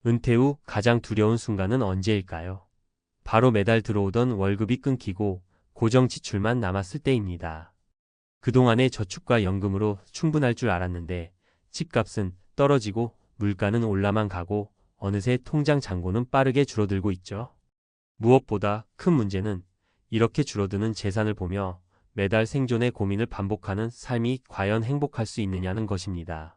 은퇴 후 가장 두려운 순간은 언제일까요? 바로 매달 들어오던 월급이 끊기고 고정 지출만 남았을 때입니다. 그동안의 저축과 연금으로 충분할 줄 알았는데 집값은 떨어지고 물가는 올라만 가고 어느새 통장 잔고는 빠르게 줄어들고 있죠. 무엇보다 큰 문제는 이렇게 줄어드는 재산을 보며 매달 생존의 고민을 반복하는 삶이 과연 행복할 수 있느냐는 것입니다.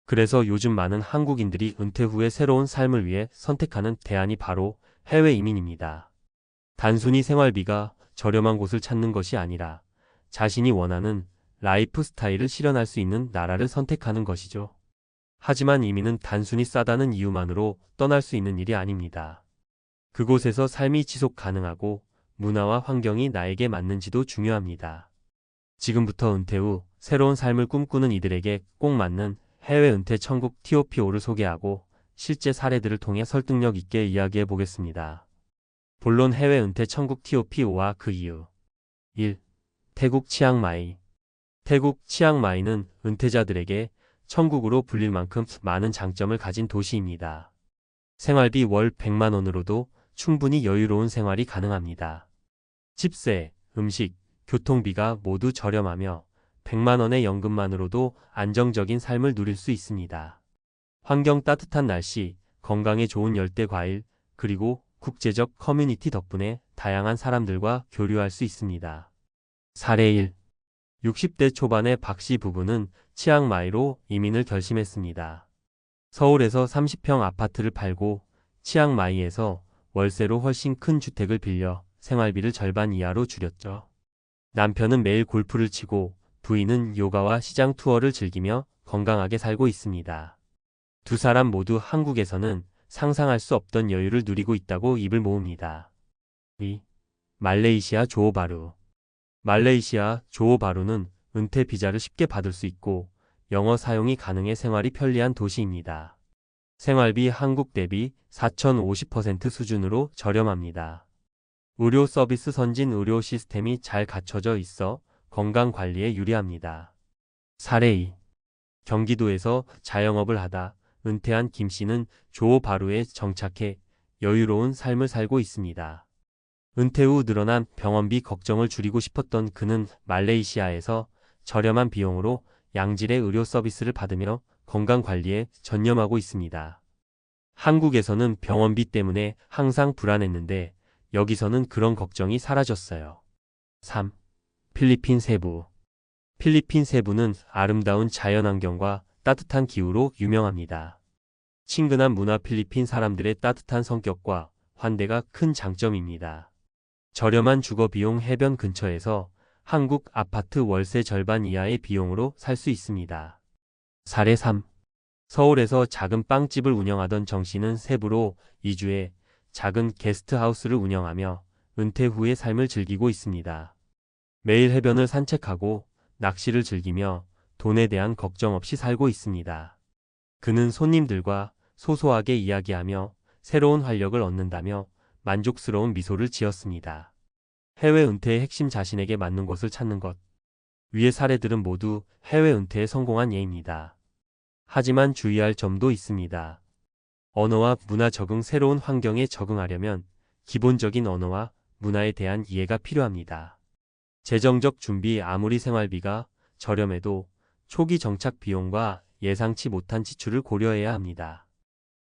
그래서 요즘 많은 한국인들이 은퇴 후의 새로운 삶을 위해 선택하는 대안이 바로 해외 이민입니다. 단순히 생활비가 저렴한 곳을 찾는 것이 아니라 자신이 원하는 라이프 스타일을 실현할 수 있는 나라를 선택하는 것이죠. 하지만 이민은 단순히 싸다는 이유만으로 떠날 수 있는 일이 아닙니다. 그곳에서 삶이 지속 가능하고 문화와 환경이 나에게 맞는지도 중요합니다. 지금부터 은퇴 후 새로운 삶을 꿈꾸는 이들에게 꼭 맞는 해외 은퇴 천국 TOP5를 소개하고 실제 사례들을 통해 설득력 있게 이야기해 보겠습니다. 본론 해외 은퇴 천국 TOP5와 그 이유. 1. 태국 치앙마이. 태국 치앙마이는 은퇴자들에게 천국으로 불릴 만큼 많은 장점을 가진 도시입니다. 생활비 월 100만 원으로도 충분히 여유로운 생활이 가능합니다. 집세, 음식, 교통비가 모두 저렴하며 100만 원의 연금만으로도 안정적인 삶을 누릴 수 있습니다. 환경 따뜻한 날씨, 건강에 좋은 열대 과일, 그리고 국제적 커뮤니티 덕분에 다양한 사람들과 교류할 수 있습니다. 사례 1. 60대 초반의 박씨 부부는 치앙마이로 이민을 결심했습니다. 서울에서 30평 아파트를 팔고 치앙마이에서 월세로 훨씬 큰 주택을 빌려 생활비를 절반 이하로 줄였죠. 남편은 매일 골프를 치고 부인은 요가와 시장 투어를 즐기며 건강하게 살고 있습니다. 두 사람 모두 한국에서는 상상할 수 없던 여유를 누리고 있다고 입을 모읍니다. 2. 말레이시아 조호바루. 말레이시아 조호바루는 은퇴 비자를 쉽게 받을 수 있고 영어 사용이 가능해 생활이 편리한 도시입니다. 생활비 한국 대비 4,050% 수준으로 저렴합니다. 의료 서비스 선진 의료 시스템이 잘 갖춰져 있어 건강 관리에 유리합니다. 사례 2. 경기도에서 자영업을 하다 은퇴한 김 씨는 조호바루에 정착해 여유로운 삶을 살고 있습니다. 은퇴 후 늘어난 병원비 걱정을 줄이고 싶었던 그는 말레이시아에서 저렴한 비용으로 양질의 의료 서비스를 받으며 건강 관리에 전념하고 있습니다. 한국에서는 병원비 때문에 항상 불안했는데 여기서는 그런 걱정이 사라졌어요. 3. 필리핀 세부. 필리핀 세부는 아름다운 자연환경과 따뜻한 기후로 유명합니다. 친근한 문화 필리핀 사람들의 따뜻한 성격과 환대가 큰 장점입니다. 저렴한 주거 비용 해변 근처에서 한국 아파트 월세 절반 이하의 비용으로 살 수 있습니다. 사례 3. 서울에서 작은 빵집을 운영하던 정 씨는 세부로 이주해 작은 게스트하우스를 운영하며 은퇴 후의 삶을 즐기고 있습니다. 매일 해변을 산책하고 낚시를 즐기며 돈에 대한 걱정 없이 살고 있습니다. 그는 손님들과 소소하게 이야기하며 새로운 활력을 얻는다며 만족스러운 미소를 지었습니다. 해외 은퇴의 핵심 자신에게 맞는 곳을 찾는 것. 위의 사례들은 모두 해외 은퇴에 성공한 예입니다. 하지만 주의할 점도 있습니다. 언어와 문화 적응. 새로운 환경에 적응하려면 기본적인 언어와 문화에 대한 이해가 필요합니다. 재정적 준비. 아무리 생활비가 저렴해도 초기 정착 비용과 예상치 못한 지출을 고려해야 합니다.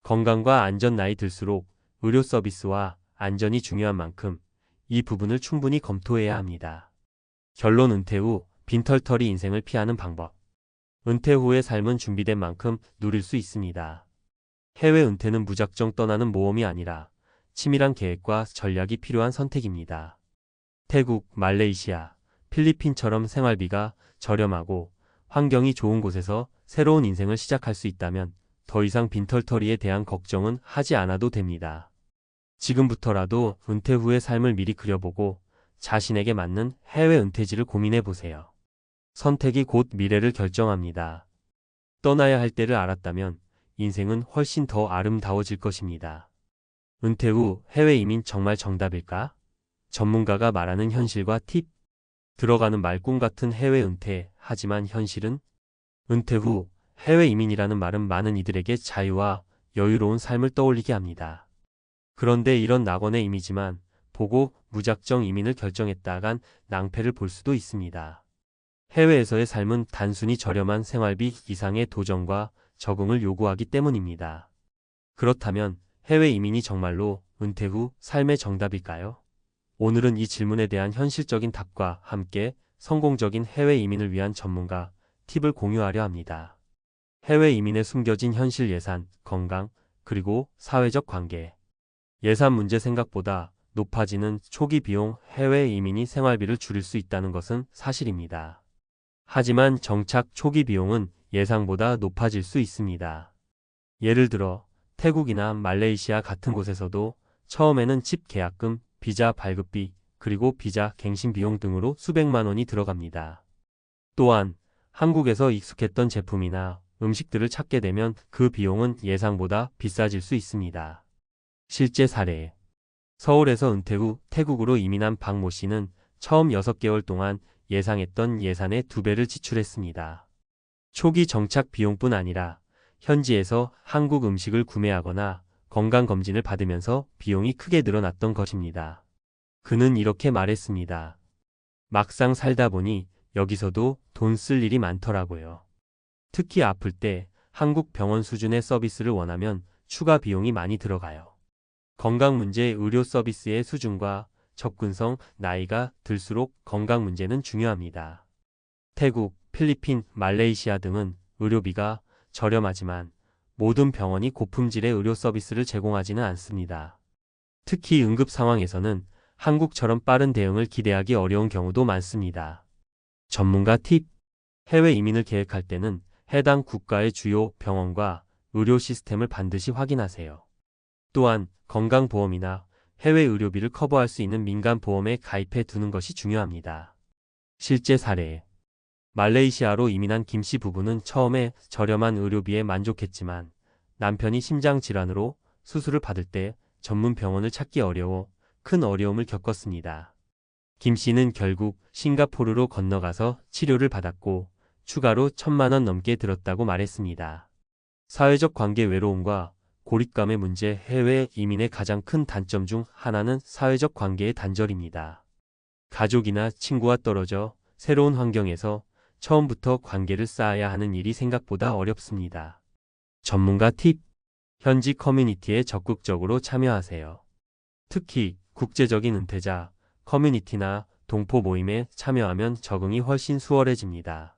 건강과 안전. 나이 들수록 의료 서비스와 안전이 중요한 만큼 이 부분을 충분히 검토해야 합니다. 결론. 은퇴 후 빈털터리 인생을 피하는 방법. 은퇴 후의 삶은 준비된 만큼 누릴 수 있습니다. 해외 은퇴는 무작정 떠나는 모험이 아니라 치밀한 계획과 전략이 필요한 선택입니다. 태국, 말레이시아, 필리핀처럼 생활비가 저렴하고 환경이 좋은 곳에서 새로운 인생을 시작할 수 있다면 더 이상 빈털터리에 대한 걱정은 하지 않아도 됩니다. 지금부터라도 은퇴 후의 삶을 미리 그려보고 자신에게 맞는 해외 은퇴지를 고민해 보세요. 선택이 곧 미래를 결정합니다. 떠나야 할 때를 알았다면 인생은 훨씬 더 아름다워질 것입니다. 은퇴 후 해외 이민 정말 정답일까? 전문가가 말하는 현실과 팁. 들어가는 말꿈 같은 해외 은퇴. 하지만 현실은? 은퇴 후 해외 이민이라는 말은 많은 이들에게 자유와 여유로운 삶을 떠올리게 합니다. 그런데 이런 낙원의 이미지만 보고 무작정 이민을 결정했다간 낭패를 볼 수도 있습니다. 해외에서의 삶은 단순히 저렴한 생활비 이상의 도전과 적응을 요구하기 때문입니다. 그렇다면 해외 이민이 정말로 은퇴 후 삶의 정답일까요? 오늘은 이 질문에 대한 현실적인 답과 함께 성공적인 해외 이민을 위한 전문가 팁을 공유하려 합니다. 해외 이민에 숨겨진 현실 예산, 건강, 그리고 사회적 관계. 예산 문제 생각보다 높아지는 초기 비용 해외 이민이 생활비를 줄일 수 있다는 것은 사실입니다. 하지만 정착 초기 비용은 예상보다 높아질 수 있습니다. 예를 들어 태국이나 말레이시아 같은 곳에서도 처음에는 집 계약금, 비자 발급비, 그리고 비자 갱신 비용 등으로 수백만 원이 들어갑니다. 또한 한국에서 익숙했던 제품이나 음식들을 찾게 되면 그 비용은 예상보다 비싸질 수 있습니다. 실제 사례. 서울에서 은퇴 후 태국으로 이민한 박모 씨는 처음 6개월 동안 예상했던 예산의 2배를 지출했습니다. 초기 정착 비용뿐 아니라 현지에서 한국 음식을 구매하거나 건강검진을 받으면서 비용이 크게 늘어났던 것입니다. 그는 이렇게 말했습니다. 막상 살다 보니 여기서도 돈 쓸 일이 많더라고요. 특히 아플 때 한국 병원 수준의 서비스를 원하면 추가 비용이 많이 들어가요. 건강 문제 의료 서비스의 수준과 접근성, 나이가 들수록 건강 문제는 중요합니다. 태국, 필리핀, 말레이시아 등은 의료비가 저렴하지만 모든 병원이 고품질의 의료 서비스를 제공하지는 않습니다. 특히 응급 상황에서는 한국처럼 빠른 대응을 기대하기 어려운 경우도 많습니다. 전문가 팁. 해외 이민을 계획할 때는 해당 국가의 주요 병원과 의료 시스템을 반드시 확인하세요. 또한 건강보험이나 해외 의료비를 커버할 수 있는 민간보험에 가입해 두는 것이 중요합니다. 실제 사례. 말레이시아로 이민한 김 씨 부부는 처음에 저렴한 의료비에 만족했지만 남편이 심장질환으로 수술을 받을 때 전문 병원을 찾기 어려워 큰 어려움을 겪었습니다. 김 씨는 결국 싱가포르로 건너가서 치료를 받았고 추가로 1,000만 원 넘게 들었다고 말했습니다. 사회적 관계 외로움과 고립감의 문제. 해외 이민의 가장 큰 단점 중 하나는 사회적 관계의 단절입니다. 가족이나 친구와 떨어져 새로운 환경에서 처음부터 관계를 쌓아야 하는 일이 생각보다 어렵습니다. 전문가 팁. 현지 커뮤니티에 적극적으로 참여하세요. 특히 국제적인 은퇴자 커뮤니티나 동포 모임에 참여하면 적응이 훨씬 수월해집니다.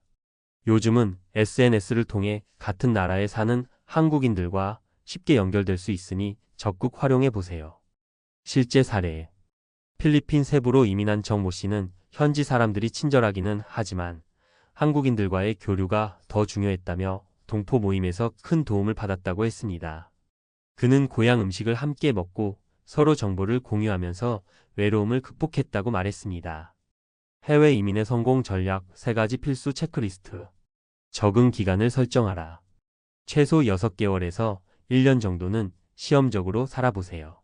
요즘은 SNS를 통해 같은 나라에 사는 한국인들과 쉽게 연결될 수 있으니 적극 활용해 보세요. 실제 사례. 필리핀 세부로 이민한 정모 씨는 현지 사람들이 친절하기는 하지만 한국인들과의 교류가 더 중요했다며 동포 모임에서 큰 도움을 받았다고 했습니다. 그는 고향 음식을 함께 먹고 서로 정보를 공유하면서 외로움을 극복했다고 말했습니다. 해외 이민의 성공 전략 3가지 필수 체크리스트. 적응 기간을 설정하라. 최소 6개월에서 1년 정도는 시험적으로 살아보세요.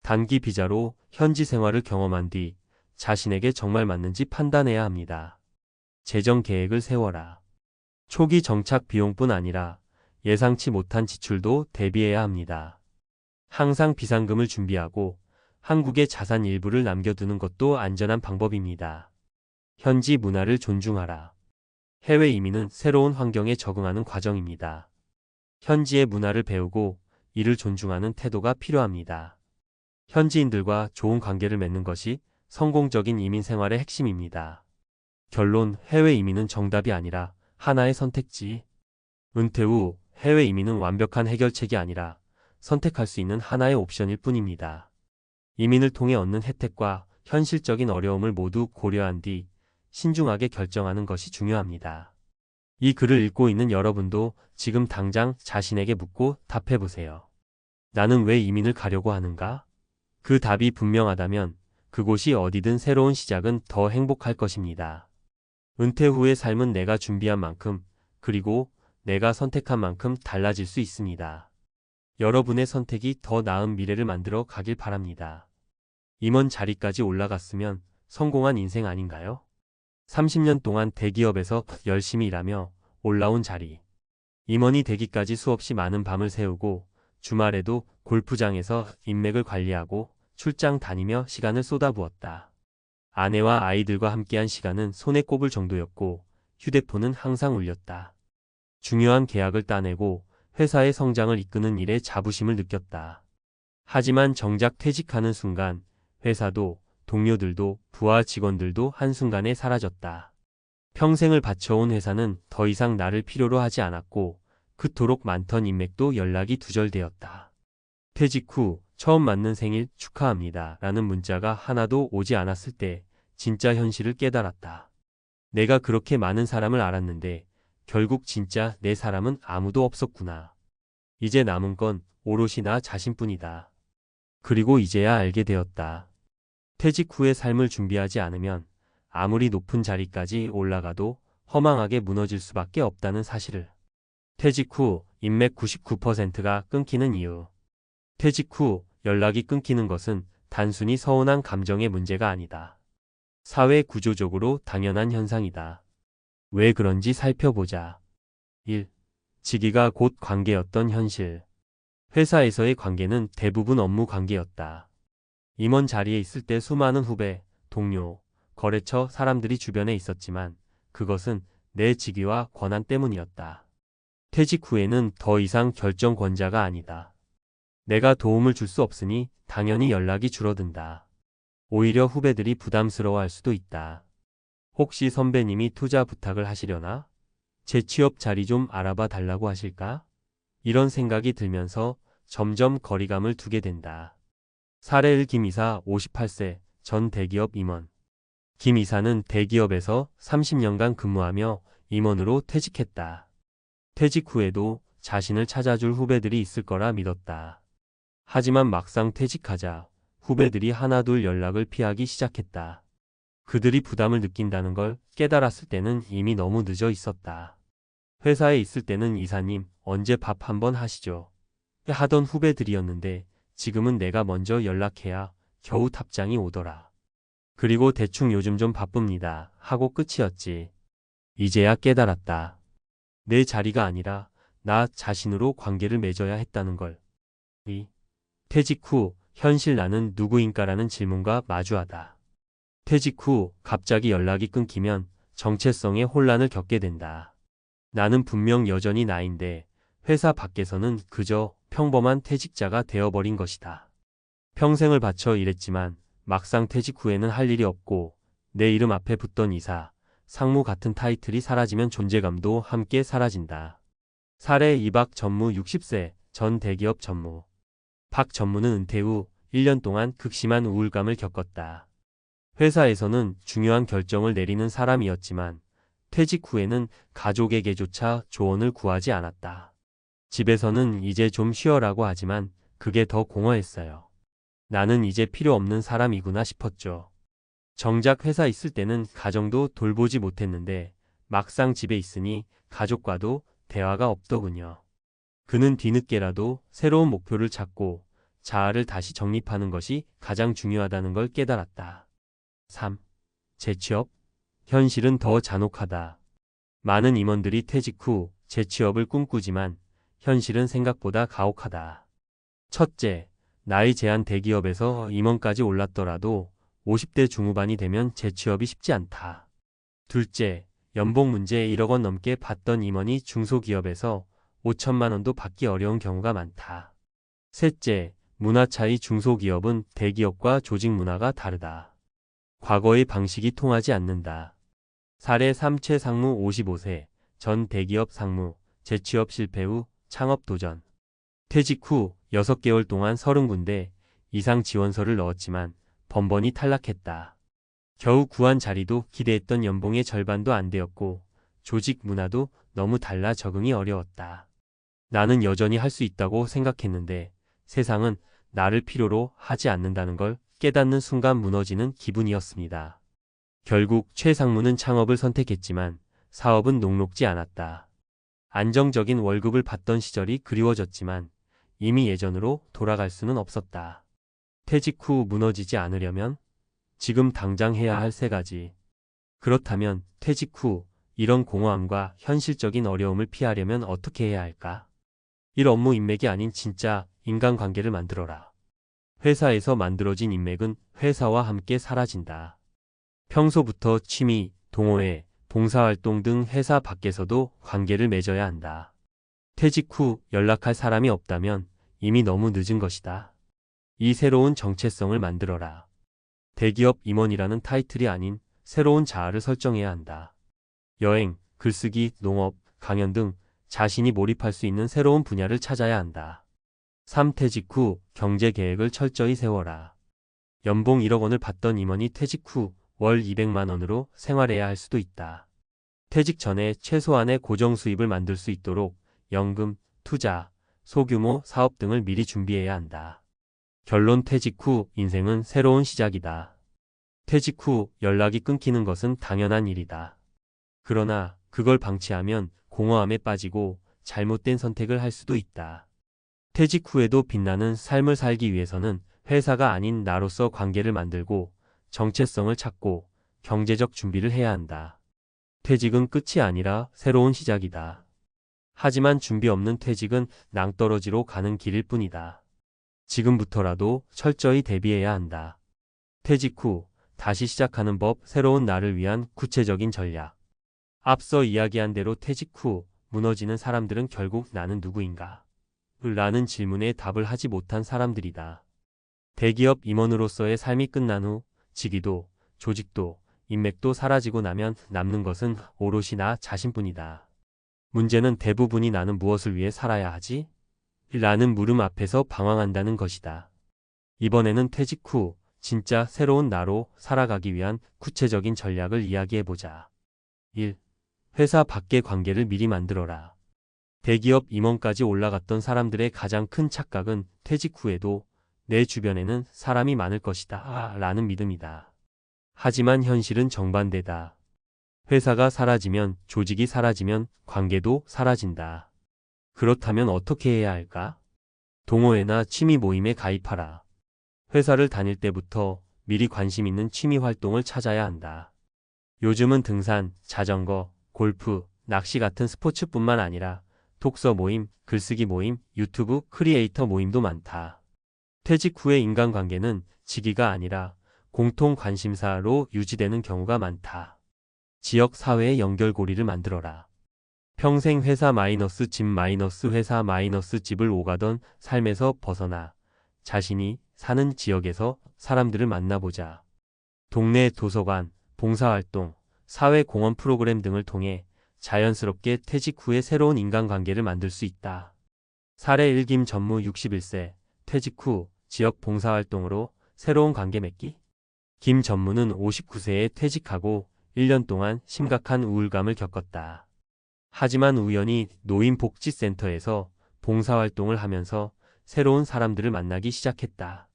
단기 비자로 현지 생활을 경험한 뒤 자신에게 정말 맞는지 판단해야 합니다. 재정 계획을 세워라. 초기 정착 비용뿐 아니라 예상치 못한 지출도 대비해야 합니다. 항상 비상금을 준비하고 한국의 자산 일부를 남겨두는 것도 안전한 방법입니다. 현지 문화를 존중하라. 해외 이민은 새로운 환경에 적응하는 과정입니다. 현지의 문화를 배우고 이를 존중하는 태도가 필요합니다. 현지인들과 좋은 관계를 맺는 것이 성공적인 이민 생활의 핵심입니다. 결론. 해외 이민은 정답이 아니라 하나의 선택지. 은퇴 후 해외 이민은 완벽한 해결책이 아니라 선택할 수 있는 하나의 옵션일 뿐입니다. 이민을 통해 얻는 혜택과 현실적인 어려움을 모두 고려한 뒤 신중하게 결정하는 것이 중요합니다. 이 글을 읽고 있는 여러분도 지금 당장 자신에게 묻고 답해보세요. 나는 왜 이민을 가려고 하는가? 그 답이 분명하다면 그곳이 어디든 새로운 시작은 더 행복할 것입니다. 은퇴 후의 삶은 내가 준비한 만큼 그리고 내가 선택한 만큼 달라질 수 있습니다. 여러분의 선택이 더 나은 미래를 만들어 가길 바랍니다. 임원 자리까지 올라갔으면 성공한 인생 아닌가요? 30년 동안 대기업에서 열심히 일하며 올라온 자리. 임원이 되기까지 수없이 많은 밤을 새우고 주말에도 골프장에서 인맥을 관리하고 출장 다니며 시간을 쏟아부었다. 아내와 아이들과 함께한 시간은 손에 꼽을 정도였고 휴대폰은 항상 울렸다. 중요한 계약을 따내고 회사의 성장을 이끄는 일에 자부심을 느꼈다. 하지만 정작 퇴직하는 순간 회사도 동료들도 부하 직원들도 한순간에 사라졌다. 평생을 바쳐온 회사는 더 이상 나를 필요로 하지 않았고 그토록 많던 인맥도 연락이 두절되었다. 퇴직 후 처음 맞는 생일 축하합니다 라는 문자가 하나도 오지 않았을 때 진짜 현실을 깨달았다. 내가 그렇게 많은 사람을 알았는데 결국 진짜 내 사람은 아무도 없었구나. 이제 남은 건 오롯이 나 자신뿐이다. 그리고 이제야 알게 되었다. 퇴직 후의 삶을 준비하지 않으면 아무리 높은 자리까지 올라가도 허망하게 무너질 수밖에 없다는 사실을. 퇴직 후 인맥 99%가 끊기는 이유. 퇴직 후 연락이 끊기는 것은 단순히 서운한 감정의 문제가 아니다. 사회 구조적으로 당연한 현상이다. 왜 그런지 살펴보자. 1. 직위가 곧 관계였던 현실. 회사에서의 관계는 대부분 업무 관계였다. 임원 자리에 있을 때 수많은 후배, 동료, 거래처 사람들이 주변에 있었지만 그것은 내 직위와 권한 때문이었다. 퇴직 후에는 더 이상 결정권자가 아니다. 내가 도움을 줄 수 없으니 당연히 연락이 줄어든다. 오히려 후배들이 부담스러워할 수도 있다. 혹시 선배님이 투자 부탁을 하시려나? 재취업 자리 좀 알아봐 달라고 하실까? 이런 생각이 들면서 점점 거리감을 두게 된다. 사례 1 김 이사 58세 전 대기업 임원. 김 이사는 대기업에서 30년간 근무하며 임원으로 퇴직했다. 퇴직 후에도 자신을 찾아줄 후배들이 있을 거라 믿었다. 하지만 막상 퇴직하자 후배들이 하나둘 연락을 피하기 시작했다. 그들이 부담을 느낀다는 걸 깨달았을 때는 이미 너무 늦어 있었다. 회사에 있을 때는 이사님 언제 밥 한번 하시죠? 하던 후배들이었는데 지금은 내가 먼저 연락해야 겨우 답장이 오더라. 그리고 대충 요즘 좀 바쁩니다 하고 끝이었지. 이제야 깨달았다. 내 자리가 아니라 나 자신으로 관계를 맺어야 했다는 걸. 2. 퇴직 후 현실 나는 누구인가라는 질문과 마주하다. 퇴직 후 갑자기 연락이 끊기면 정체성의 혼란을 겪게 된다. 나는 분명 여전히 나인데 회사 밖에서는 그저 평범한 퇴직자가 되어버린 것이다. 평생을 바쳐 일했지만 막상 퇴직 후에는 할 일이 없고 내 이름 앞에 붙던 이사, 상무 같은 타이틀이 사라지면 존재감도 함께 사라진다. 사례 이박 전무 60세 전 대기업 전무. 박 전무는 은퇴 후 1년 동안 극심한 우울감을 겪었다. 회사에서는 중요한 결정을 내리는 사람이었지만 퇴직 후에는 가족에게조차 조언을 구하지 않았다. 집에서는 이제 좀 쉬어라고 하지만 그게 더 공허했어요. 나는 이제 필요 없는 사람이구나 싶었죠. 정작 회사 있을 때는 가정도 돌보지 못했는데 막상 집에 있으니 가족과도 대화가 없더군요. 그는 뒤늦게라도 새로운 목표를 찾고 자아를 다시 정립하는 것이 가장 중요하다는 걸 깨달았다. 3. 재취업? 현실은 더 잔혹하다. 많은 임원들이 퇴직 후 재취업을 꿈꾸지만 현실은 생각보다 가혹하다. 첫째, 나이 제한 대기업에서 임원까지 올랐더라도 50대 중후반이 되면 재취업이 쉽지 않다. 둘째, 연봉 문제 1억 원 넘게 받던 임원이 중소기업에서 5천만 원도 받기 어려운 경우가 많다. 셋째, 문화 차이. 중소기업은 대기업과 조직 문화가 다르다. 과거의 방식이 통하지 않는다. 사례 3 최상무 55세 전 대기업 상무, 재취업 실패 후 창업 도전. 퇴직 후 6개월 동안 30군데 이상 지원서를 넣었지만 번번이 탈락했다. 겨우 구한 자리도 기대했던 연봉의 절반도 안 되었고 조직 문화도 너무 달라 적응이 어려웠다. 나는 여전히 할 수 있다고 생각했는데 세상은 나를 필요로 하지 않는다는 걸 깨닫는 순간 무너지는 기분이었습니다. 결국 최 상무는 창업을 선택했지만 사업은 녹록지 않았다. 안정적인 월급을 받던 시절이 그리워졌지만 이미 예전으로 돌아갈 수는 없었다. 퇴직 후 무너지지 않으려면 지금 당장 해야 할 3가지. 그렇다면 퇴직 후 이런 공허함과 현실적인 어려움을 피하려면 어떻게 해야 할까? 1. 업무 인맥이 아닌 진짜 인간관계를 만들어라. 회사에서 만들어진 인맥은 회사와 함께 사라진다. 평소부터 취미, 동호회, 봉사활동 등 회사 밖에서도 관계를 맺어야 한다. 퇴직 후 연락할 사람이 없다면 이미 너무 늦은 것이다. 이 새로운 정체성을 만들어라. 대기업 임원이라는 타이틀이 아닌 새로운 자아를 설정해야 한다. 여행, 글쓰기, 농업, 강연 등 자신이 몰입할 수 있는 새로운 분야를 찾아야 한다. 3. 퇴직 후 경제 계획을 철저히 세워라. 연봉 1억 원을 받던 임원이 퇴직 후 월 200만 원으로 생활해야 할 수도 있다. 퇴직 전에 최소한의 고정 수입을 만들 수 있도록 연금, 투자, 소규모 사업 등을 미리 준비해야 한다. 결론 퇴직 후 인생은 새로운 시작이다. 퇴직 후 연락이 끊기는 것은 당연한 일이다. 그러나 그걸 방치하면 공허함에 빠지고 잘못된 선택을 할 수도 있다. 퇴직 후에도 빛나는 삶을 살기 위해서는 회사가 아닌 나로서 관계를 만들고 정체성을 찾고 경제적 준비를 해야 한다. 퇴직은 끝이 아니라 새로운 시작이다. 하지만 준비 없는 퇴직은 낭떠러지로 가는 길일 뿐이다. 지금부터라도 철저히 대비해야 한다. 퇴직 후 다시 시작하는 법, 새로운 나를 위한 구체적인 전략. 앞서 이야기한 대로 퇴직 후 무너지는 사람들은 결국 나는 누구인가? 라는 질문에 답을 하지 못한 사람들이다. 대기업 임원으로서의 삶이 끝난 후 직위도, 조직도, 인맥도 사라지고 나면 남는 것은 오롯이 나 자신뿐이다. 문제는 대부분이 나는 무엇을 위해 살아야 하지? 라는 물음 앞에서 방황한다는 것이다. 이번에는 퇴직 후 진짜 새로운 나로 살아가기 위한 구체적인 전략을 이야기해보자. 1. 회사 밖의 관계를 미리 만들어라. 대기업 임원까지 올라갔던 사람들의 가장 큰 착각은 퇴직 후에도 내 주변에는 사람이 많을 것이다 라는 믿음이다. 하지만 현실은 정반대다. 회사가 사라지면, 조직이 사라지면 관계도 사라진다. 그렇다면 어떻게 해야 할까? 동호회나 취미 모임에 가입하라. 회사를 다닐 때부터 미리 관심 있는 취미 활동을 찾아야 한다. 요즘은 등산, 자전거, 골프, 낚시 같은 스포츠뿐만 아니라 독서 모임, 글쓰기 모임, 유튜브 크리에이터 모임도 많다. 퇴직 후의 인간관계는 직위가 아니라 공통 관심사로 유지되는 경우가 많다. 지역 사회의 연결고리를 만들어라. 평생 회사 마이너스 집 마이너스 회사 마이너스 집을 오가던 삶에서 벗어나 자신이 사는 지역에서 사람들을 만나보자. 동네 도서관, 봉사활동, 사회공헌 프로그램 등을 통해 자연스럽게 퇴직 후에 새로운 인간관계를 만들 수 있다. 사례 1. 김전무 61세, 퇴직 후 지역 봉사활동으로 새로운 관계 맺기. 김전무는 59세에 퇴직하고 1년 동안 심각한 우울감을 겪었다. 하지만 우연히 노인복지센터에서 봉사활동을 하면서 새로운 사람들을 만나기 시작했다.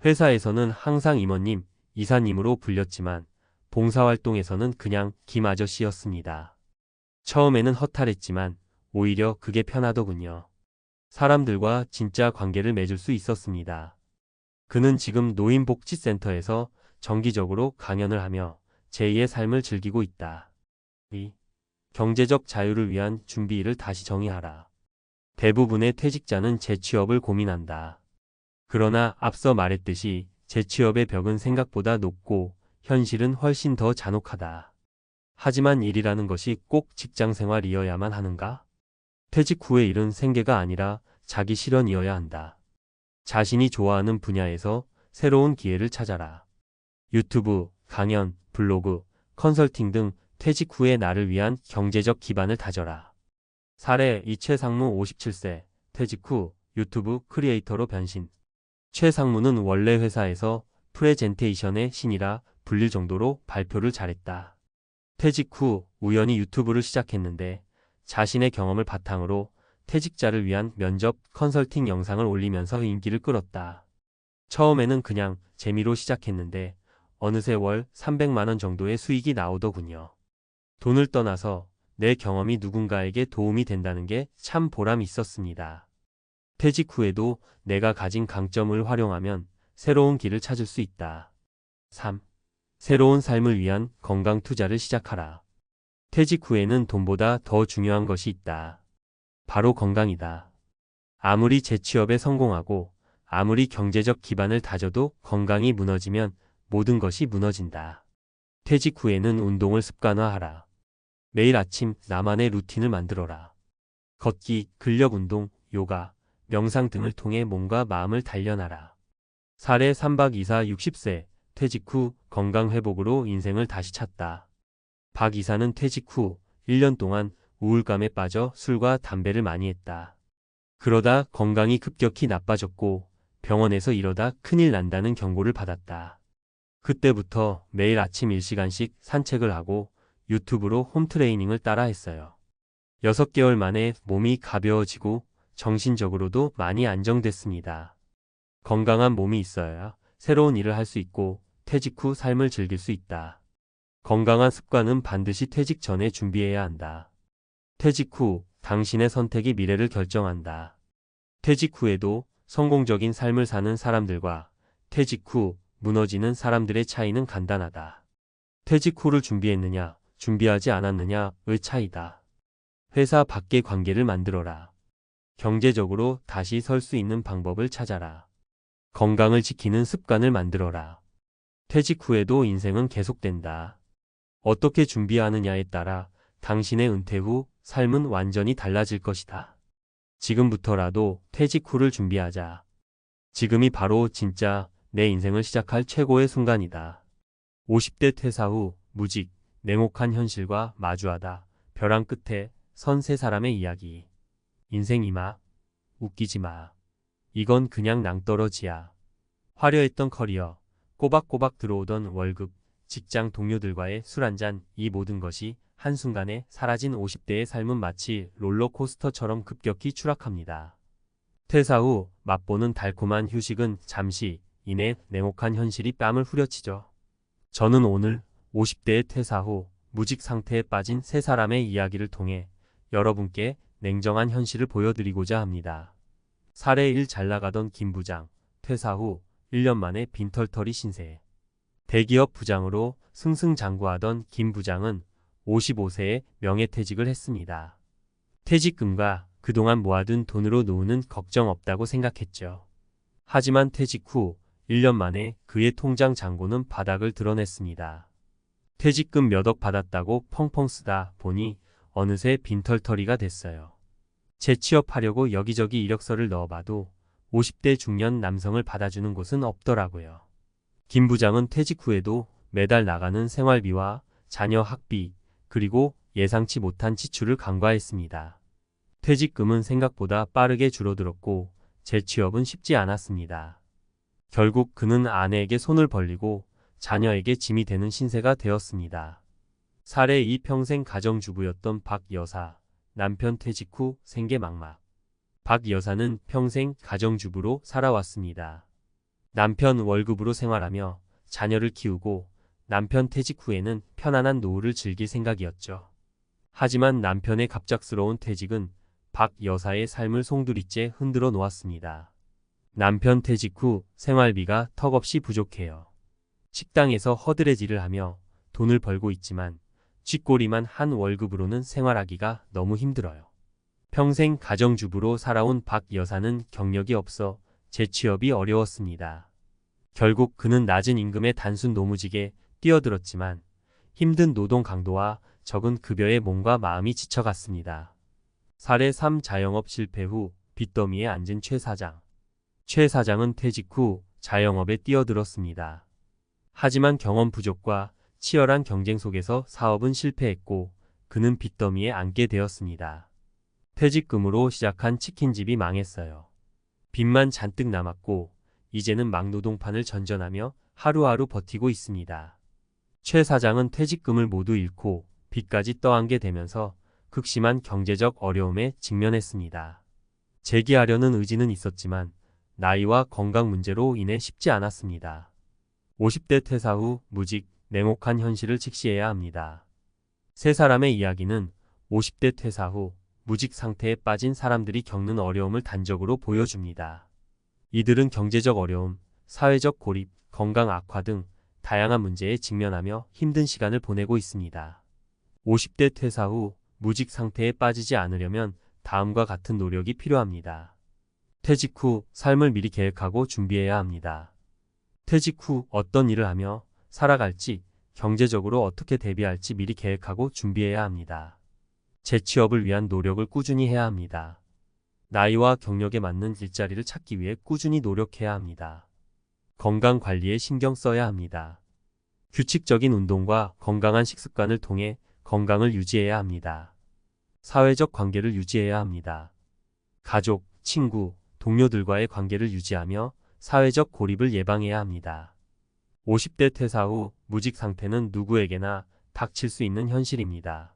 회사에서는 항상 임원님, 이사님으로 불렸지만 봉사활동에서는 그냥 김 아저씨였습니다. 처음에는 허탈했지만 오히려 그게 편하더군요. 사람들과 진짜 관계를 맺을 수 있었습니다. 그는 지금 노인복지센터에서 정기적으로 강연을 하며 제2의 삶을 즐기고 있다. 2. 경제적 자유를 위한 준비를 다시 정의하라. 대부분의 퇴직자는 재취업을 고민한다. 그러나 앞서 말했듯이 재취업의 벽은 생각보다 높고 현실은 훨씬 더 잔혹하다. 하지만 일이라는 것이 꼭 직장 생활이어야만 하는가? 퇴직 후의 일은 생계가 아니라 자기 실현이어야 한다. 자신이 좋아하는 분야에서 새로운 기회를 찾아라. 유튜브, 강연, 블로그, 컨설팅 등 퇴직 후의 나를 위한 경제적 기반을 다져라. 사례 2. 최상무 57세, 퇴직 후 유튜브 크리에이터로 변신. 최상무는 원래 회사에서 프레젠테이션의 신이라 불릴 정도로 발표를 잘했다. 퇴직 후 우연히 유튜브를 시작했는데 자신의 경험을 바탕으로 퇴직자를 위한 면접 컨설팅 영상을 올리면서 인기를 끌었다. 처음에는 그냥 재미로 시작했는데 어느새 월 300만 원 정도의 수익이 나오더군요. 돈을 떠나서 내 경험이 누군가에게 도움이 된다는 게 참 보람 있었습니다. 퇴직 후에도 내가 가진 강점을 활용하면 새로운 길을 찾을 수 있다. 3. 새로운 삶을 위한 건강 투자를 시작하라. 퇴직 후에는 돈보다 더 중요한 것이 있다. 바로 건강이다. 아무리 재취업에 성공하고 아무리 경제적 기반을 다져도 건강이 무너지면 모든 것이 무너진다. 퇴직 후에는 운동을 습관화하라. 매일 아침 나만의 루틴을 만들어라. 걷기, 근력 운동, 요가, 명상 등을 통해 몸과 마음을 단련하라. 사례 3박 2사 60세, 퇴직 후 건강 회복으로 인생을 다시 찾다. 박 이사는 퇴직 후 1년 동안 우울감에 빠져 술과 담배를 많이 했다. 그러다 건강이 급격히 나빠졌고 병원에서 이러다 큰일 난다는 경고를 받았다. 그때부터 매일 아침 1시간씩 산책을 하고 유튜브로 홈트레이닝을 따라 했어요. 6개월 만에 몸이 가벼워지고 정신적으로도 많이 안정됐습니다. 건강한 몸이 있어야 새로운 일을 할 수 있고 퇴직 후 삶을 즐길 수 있다. 건강한 습관은 반드시 퇴직 전에 준비해야 한다. 퇴직 후 당신의 선택이 미래를 결정한다. 퇴직 후에도 성공적인 삶을 사는 사람들과 퇴직 후 무너지는 사람들의 차이는 간단하다. 퇴직 후를 준비했느냐, 준비하지 않았느냐의 차이다. 회사 밖의 관계를 만들어라. 경제적으로 다시 설 수 있는 방법을 찾아라. 건강을 지키는 습관을 만들어라. 퇴직 후에도 인생은 계속된다. 어떻게 준비하느냐에 따라 당신의 은퇴 후 삶은 완전히 달라질 것이다. 지금부터라도 퇴직 후를 준비하자. 지금이 바로 진짜 내 인생을 시작할 최고의 순간이다. 50대 퇴사 후 무직, 냉혹한 현실과 마주하다. 벼랑 끝에 선 세 사람의 이야기. 인생이마, 웃기지 마. 이건 그냥 낭떠러지야. 화려했던 커리어, 꼬박꼬박 들어오던 월급, 직장 동료들과의 술 한잔, 이 모든 것이 한순간에 사라진 50대의 삶은 마치 롤러코스터처럼 급격히 추락합니다. 퇴사 후 맛보는 달콤한 휴식은 잠시, 이내 냉혹한 현실이 뺨을 후려치죠. 저는 오늘 50대의 퇴사 후 무직 상태에 빠진 세 사람의 이야기를 통해 여러분께 냉정한 현실을 보여드리고자 합니다. 사례 1, 잘 나가던 김 부장, 퇴사 후 1년 만에 빈털터리 신세. 대기업 부장으로 승승장구하던 김 부장은 55세에 명예퇴직을 했습니다. 퇴직금과 그동안 모아둔 돈으로 노후는 걱정 없다고 생각했죠. 하지만 퇴직 후 1년 만에 그의 통장 잔고는 바닥을 드러냈습니다. 퇴직금 몇 억 받았다고 펑펑 쓰다 보니 어느새 빈털터리가 됐어요. 재취업하려고 여기저기 이력서를 넣어봐도 50대 중년 남성을 받아주는 곳은 없더라고요. 김 부장은 퇴직 후에도 매달 나가는 생활비와 자녀 학비, 그리고 예상치 못한 지출을 간과했습니다. 퇴직금은 생각보다 빠르게 줄어들었고 재취업은 쉽지 않았습니다. 결국 그는 아내에게 손을 벌리고 자녀에게 짐이 되는 신세가 되었습니다. 사례 2, 평생 가정주부였던 박 여사, 남편 퇴직 후 생계망막. 박 여사는 평생 가정주부로 살아왔습니다. 남편 월급으로 생활하며 자녀를 키우고 남편 퇴직 후에는 편안한 노후를 즐길 생각이었죠. 하지만 남편의 갑작스러운 퇴직은 박 여사의 삶을 송두리째 흔들어 놓았습니다. 남편 퇴직 후 생활비가 턱없이 부족해요. 식당에서 허드레질을 하며 돈을 벌고 있지만 쥐꼬리만 한 월급으로는 생활하기가 너무 힘들어요. 평생 가정주부로 살아온 박 여사는 경력이 없어 재취업이 어려웠습니다. 결국 그는 낮은 임금의 단순 노무직에 뛰어들었지만 힘든 노동 강도와 적은 급여에 몸과 마음이 지쳐갔습니다. 사례 3, 자영업 실패 후 빚더미에 앉은 최 사장. 최 사장은 퇴직 후 자영업에 뛰어들었습니다. 하지만 경험 부족과 치열한 경쟁 속에서 사업은 실패했고 그는 빚더미에 앉게 되었습니다. 퇴직금으로 시작한 치킨집이 망했어요. 빚만 잔뜩 남았고 이제는 막노동판을 전전하며 하루하루 버티고 있습니다. 최 사장은 퇴직금을 모두 잃고 빚까지 떠안게 되면서 극심한 경제적 어려움에 직면했습니다. 재기하려는 의지는 있었지만 나이와 건강 문제로 인해 쉽지 않았습니다. 50대 퇴사 후 무직, 냉혹한 현실을 직시해야 합니다. 세 사람의 이야기는 50대 퇴사 후 무직 상태에 빠진 사람들이 겪는 어려움을 단적으로 보여줍니다. 이들은 경제적 어려움, 사회적 고립, 건강 악화 등 다양한 문제에 직면하며 힘든 시간을 보내고 있습니다. 50대 퇴사 후 무직 상태에 빠지지 않으려면 다음과 같은 노력이 필요합니다. 퇴직 후 삶을 미리 계획하고 준비해야 합니다. 퇴직 후 어떤 일을 하며 살아갈지, 경제적으로 어떻게 대비할지 미리 계획하고 준비해야 합니다. 재취업을 위한 노력을 꾸준히 해야 합니다. 나이와 경력에 맞는 일자리를 찾기 위해 꾸준히 노력해야 합니다. 건강 관리에 신경 써야 합니다. 규칙적인 운동과 건강한 식습관을 통해 건강을 유지해야 합니다. 사회적 관계를 유지해야 합니다. 가족, 친구, 동료들과의 관계를 유지하며 사회적 고립을 예방해야 합니다. 50대 퇴사 후 무직 상태는 누구에게나 닥칠 수 있는 현실입니다.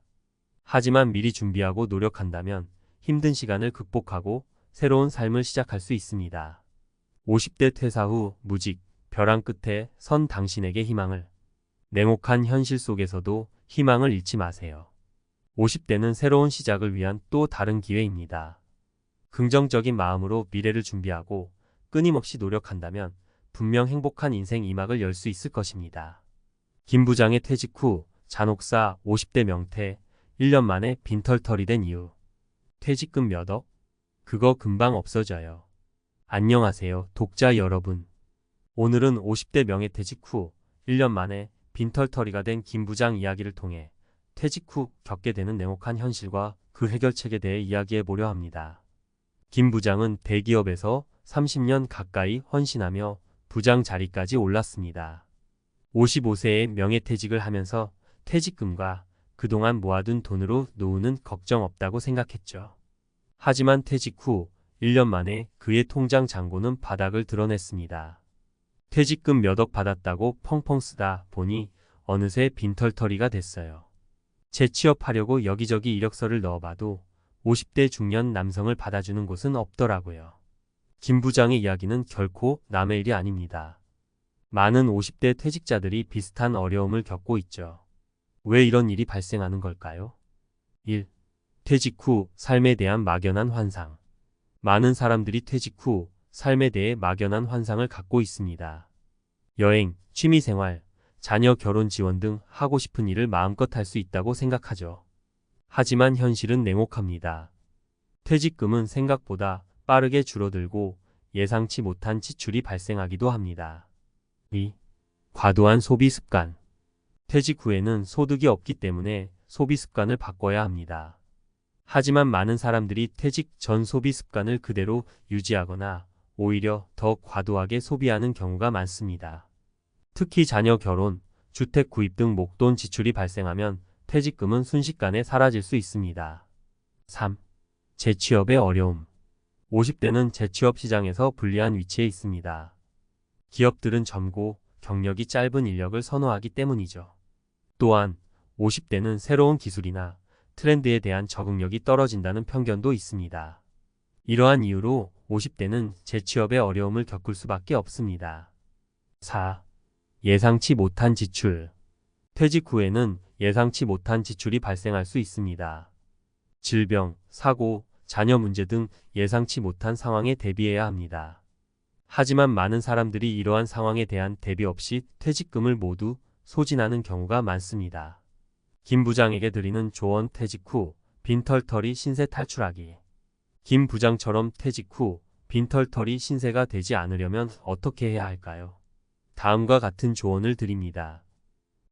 하지만 미리 준비하고 노력한다면 힘든 시간을 극복하고 새로운 삶을 시작할 수 있습니다. 50대 퇴사 후 무직, 벼랑 끝에 선 당신에게 희망을. 냉혹한 현실 속에서도 희망을 잃지 마세요. 50대는 새로운 시작을 위한 또 다른 기회입니다. 긍정적인 마음으로 미래를 준비하고 끊임없이 노력한다면 분명 행복한 인생 2막을 열 수 있을 것입니다. 김 부장의 퇴직 후 잔혹사 50대 명퇴, 1년 만에 빈털털이 된 이유. 퇴직금 몇 억? 그거 금방 없어져요. 안녕하세요, 독자 여러분. 오늘은 50대 명예퇴직 후 1년 만에 빈털터리가 된 김 부장 이야기를 통해 퇴직 후 겪게 되는 냉혹한 현실과 그 해결책에 대해 이야기해 보려 합니다. 김 부장은 대기업에서 30년 가까이 헌신하며 부장 자리까지 올랐습니다. 55세에 명예퇴직을 하면서 퇴직금과 그동안 모아둔 돈으로 노후는 걱정 없다고 생각했죠. 하지만 퇴직 후 1년 만에 그의 통장 잔고는 바닥을 드러냈습니다. 퇴직금 몇 억 받았다고 펑펑 쓰다 보니 어느새 빈털터리가 됐어요. 재취업하려고 여기저기 이력서를 넣어봐도 50대 중년 남성을 받아주는 곳은 없더라고요. 김 부장의 이야기는 결코 남의 일이 아닙니다. 많은 50대 퇴직자들이 비슷한 어려움을 겪고 있죠. 왜 이런 일이 발생하는 걸까요? 1. 퇴직 후 삶에 대한 막연한 환상. 많은 사람들이 퇴직 후 삶에 대해 막연한 환상을 갖고 있습니다. 여행, 취미생활, 자녀 결혼 지원 등 하고 싶은 일을 마음껏 할 수 있다고 생각하죠. 하지만 현실은 냉혹합니다. 퇴직금은 생각보다 빠르게 줄어들고 예상치 못한 지출이 발생하기도 합니다. 2. 과도한 소비 습관. 퇴직 후에는 소득이 없기 때문에 소비 습관을 바꿔야 합니다. 하지만 많은 사람들이 퇴직 전 소비 습관을 그대로 유지하거나 오히려 더 과도하게 소비하는 경우가 많습니다. 특히 자녀 결혼, 주택 구입 등 목돈 지출이 발생하면 퇴직금은 순식간에 사라질 수 있습니다. 3. 재취업의 어려움. 50대는 재취업 시장에서 불리한 위치에 있습니다. 기업들은 젊고 경력이 짧은 인력을 선호하기 때문이죠. 또한 50대는 새로운 기술이나 트렌드에 대한 적응력이 떨어진다는 편견도 있습니다. 이러한 이유로 50대는 재취업의 어려움을 겪을 수밖에 없습니다. 4. 예상치 못한 지출. 퇴직 후에는 예상치 못한 지출이 발생할 수 있습니다. 질병, 사고, 자녀 문제 등 예상치 못한 상황에 대비해야 합니다. 하지만 많은 사람들이 이러한 상황에 대한 대비 없이 퇴직금을 모두 소진하는 경우가 많습니다. 김 부장에게 드리는 조언. 퇴직 후 빈털터리 신세 탈출하기. 김 부장처럼 퇴직 후 빈털터리 신세가 되지 않으려면 어떻게 해야 할까요? 다음과 같은 조언을 드립니다.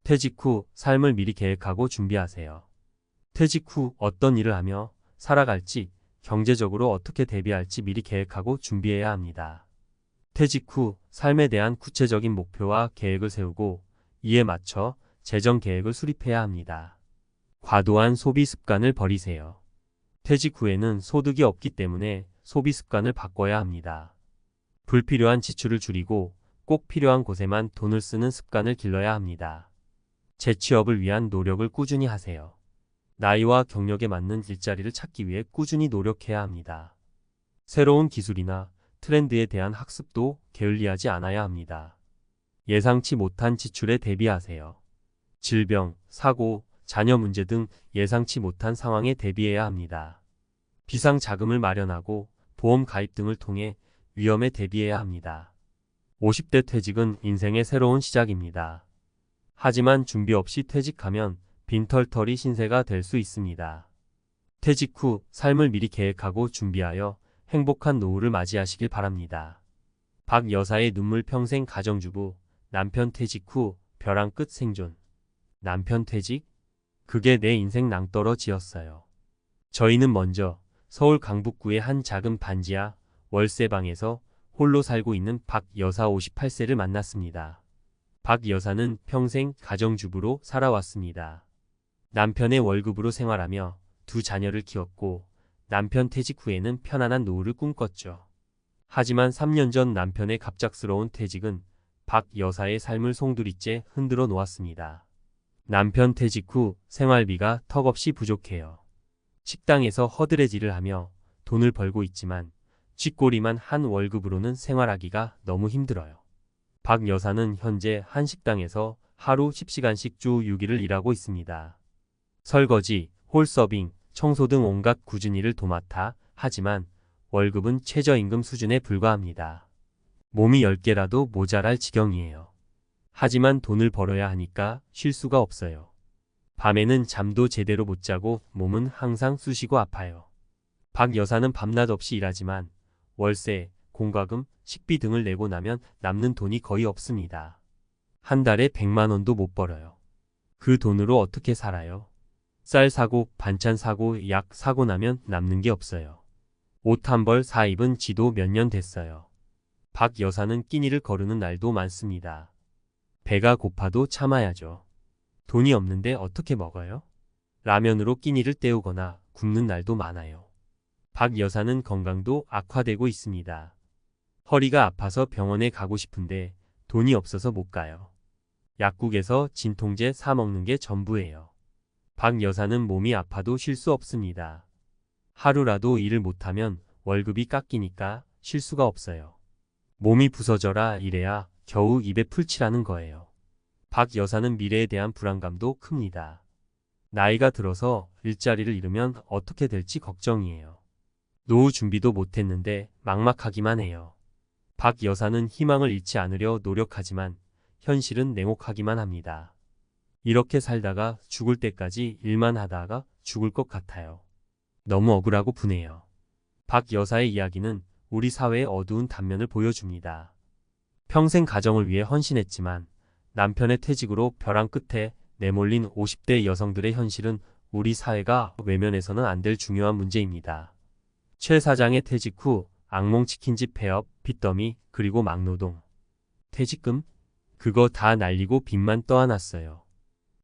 퇴직 후 삶을 미리 계획하고 준비하세요. 퇴직 후 어떤 일을 하며 살아갈지, 경제적으로 어떻게 대비할지 미리 계획하고 준비해야 합니다. 퇴직 후 삶에 대한 구체적인 목표와 계획을 세우고 이에 맞춰 재정 계획을 수립해야 합니다. 과도한 소비 습관을 버리세요. 퇴직 후에는 소득이 없기 때문에 소비 습관을 바꿔야 합니다. 불필요한 지출을 줄이고 꼭 필요한 곳에만 돈을 쓰는 습관을 길러야 합니다. 재취업을 위한 노력을 꾸준히 하세요. 나이와 경력에 맞는 일자리를 찾기 위해 꾸준히 노력해야 합니다. 새로운 기술이나 트렌드에 대한 학습도 게을리하지 않아야 합니다. 예상치 못한 지출에 대비하세요. 질병, 사고, 자녀 문제 등 예상치 못한 상황에 대비해야 합니다. 비상자금을 마련하고 보험 가입 등을 통해 위험에 대비해야 합니다. 50대 퇴직은 인생의 새로운 시작입니다. 하지만 준비 없이 퇴직하면 빈털터리 신세가 될 수 있습니다. 퇴직 후 삶을 미리 계획하고 준비하여 행복한 노후를 맞이하시길 바랍니다. 박 여사의 눈물 평생 가정주부, 남편 퇴직 후 벼랑 끝 생존. 남편 퇴직? 그게 내 인생 낭떠러지였어요. 저희는 먼저 서울 강북구의 한 작은 반지하 월세방에서 홀로 살고 있는 박 여사 58세를 만났습니다. 박 여사는 평생 가정주부로 살아왔습니다. 남편의 월급으로 생활하며 두 자녀를 키웠고 남편 퇴직 후에는 편안한 노후를 꿈꿨죠. 하지만 3년 전 남편의 갑작스러운 퇴직은 박 여사의 삶을 송두리째 흔들어 놓았습니다. 남편 퇴직 후 생활비가 턱없이 부족해요. 식당에서 허드레질을 하며 돈을 벌고 있지만 쥐꼬리만 한 월급으로는 생활하기가 너무 힘들어요. 박 여사는 현재 한 식당에서 하루 10시간씩 주 6일을 일하고 있습니다. 설거지, 홀서빙, 청소 등 온갖 굳은 일을 도맡아 하지만 월급은 최저임금 수준에 불과합니다. 몸이 10개라도 모자랄 지경이에요. 하지만 돈을 벌어야 하니까 쉴 수가 없어요. 밤에는 잠도 제대로 못 자고 몸은 항상 쑤시고 아파요. 박 여사는 밤낮 없이 일하지만 월세, 공과금, 식비 등을 내고 나면 남는 돈이 거의 없습니다. 한 달에 100만 원도 못 벌어요. 그 돈으로 어떻게 살아요? 쌀 사고 반찬 사고 약 사고 나면 남는 게 없어요. 옷 한 벌 사 입은 지도 몇 년 됐어요. 박 여사는 끼니를 거르는 날도 많습니다. 배가 고파도 참아야죠. 돈이 없는데 어떻게 먹어요? 라면으로 끼니를 때우거나 굶는 날도 많아요. 박 여사는 건강도 악화되고 있습니다. 허리가 아파서 병원에 가고 싶은데 돈이 없어서 못 가요. 약국에서 진통제 사 먹는 게 전부예요. 박 여사는 몸이 아파도 쉴 수 없습니다. 하루라도 일을 못하면 월급이 깎이니까 쉴 수가 없어요. 몸이 부서져라 이래야 겨우 입에 풀칠하는 거예요. 박 여사는 미래에 대한 불안감도 큽니다. 나이가 들어서 일자리를 잃으면 어떻게 될지 걱정이에요. 노후 준비도 못했는데 막막하기만 해요. 박 여사는 희망을 잃지 않으려 노력하지만 현실은 냉혹하기만 합니다. 이렇게 살다가 죽을 때까지 일만 하다가 죽을 것 같아요. 너무 억울하고 분해요. 박 여사의 이야기는 우리 사회의 어두운 단면을 보여줍니다. 평생 가정을 위해 헌신했지만 남편의 퇴직으로 벼랑 끝에 내몰린 50대 여성들의 현실은 우리 사회가 외면해서는 안 될 중요한 문제입니다. 최 사장의 퇴직 후 악몽치킨집 폐업, 빚더미, 그리고 막노동. 퇴직금? 그거 다 날리고 빚만 떠안았어요.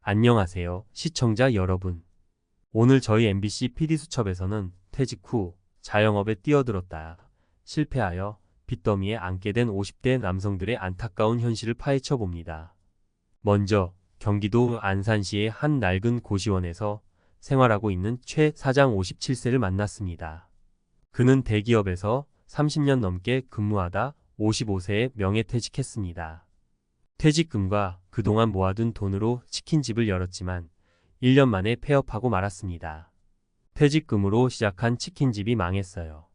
안녕하세요, 시청자 여러분. 오늘 저희 MBC PD수첩에서는 퇴직 후 자영업에 뛰어들었다 실패하여 빚더미에 앉게 된 50대 남성들의 안타까운 현실을 파헤쳐 봅니다. 먼저 경기도 안산시의 한 낡은 고시원에서 생활하고 있는 최 사장 57세를 만났습니다. 그는 대기업에서 30년 넘게 근무하다 55세에 명예퇴직했습니다. 퇴직금과 그동안 모아둔 돈으로 치킨집을 열었지만 1년 만에 폐업하고 말았습니다. 퇴직금으로 시작한 치킨집이 망했어요.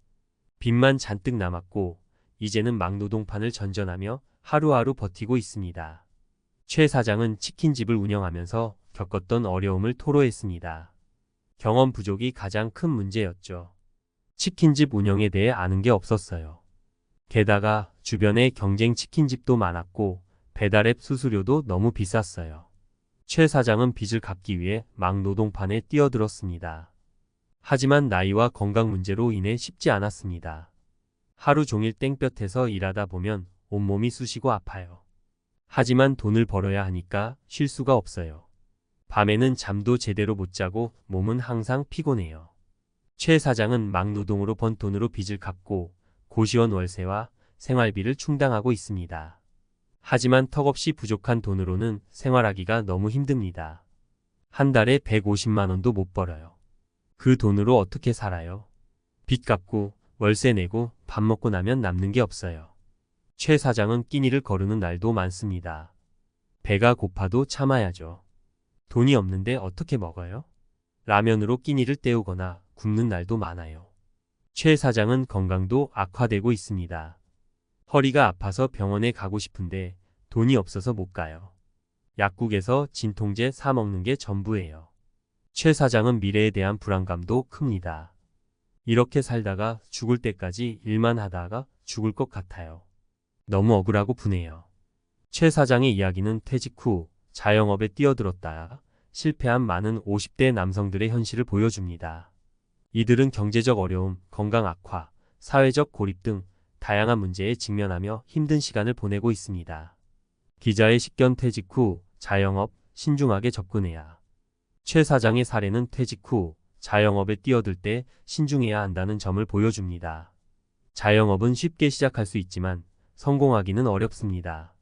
빚만 잔뜩 남았고 이제는 막노동판을 전전하며 하루하루 버티고 있습니다. 최 사장은 치킨집을 운영하면서 겪었던 어려움을 토로했습니다. 경험 부족이 가장 큰 문제였죠. 치킨집 운영에 대해 아는 게 없었어요. 게다가 주변에 경쟁 치킨집도 많았고 배달앱 수수료도 너무 비쌌어요. 최 사장은 빚을 갚기 위해 막노동판에 뛰어들었습니다. 하지만 나이와 건강 문제로 인해 쉽지 않았습니다. 하루 종일 땡볕에서 일하다 보면 온몸이 쑤시고 아파요. 하지만 돈을 벌어야 하니까 쉴 수가 없어요. 밤에는 잠도 제대로 못 자고 몸은 항상 피곤해요. 최 사장은 막노동으로 번 돈으로 빚을 갚고 고시원 월세와 생활비를 충당하고 있습니다. 하지만 턱없이 부족한 돈으로는 생활하기가 너무 힘듭니다. 한 달에 150만 원도 못 벌어요. 그 돈으로 어떻게 살아요? 빚 갚고 월세 내고 밥 먹고 나면 남는 게 없어요. 최 사장은 끼니를 거르는 날도 많습니다. 배가 고파도 참아야죠. 돈이 없는데 어떻게 먹어요? 라면으로 끼니를 때우거나 굶는 날도 많아요. 최 사장은 건강도 악화되고 있습니다. 허리가 아파서 병원에 가고 싶은데 돈이 없어서 못 가요. 약국에서 진통제 사 먹는 게 전부예요. 최 사장은 미래에 대한 불안감도 큽니다. 이렇게 살다가 죽을 때까지 일만 하다가 죽을 것 같아요. 너무 억울하고 분해요. 최 사장의 이야기는 퇴직 후 자영업에 뛰어들었다가 실패한 많은 50대 남성들의 현실을 보여줍니다. 이들은 경제적 어려움, 건강 악화, 사회적 고립 등 다양한 문제에 직면하며 힘든 시간을 보내고 있습니다. 기자의 식견 퇴직 후 자영업 신중하게 접근해야. 최 사장의 사례는 퇴직 후 자영업에 뛰어들 때 신중해야 한다는 점을 보여줍니다. 자영업은 쉽게 시작할 수 있지만 성공하기는 어렵습니다.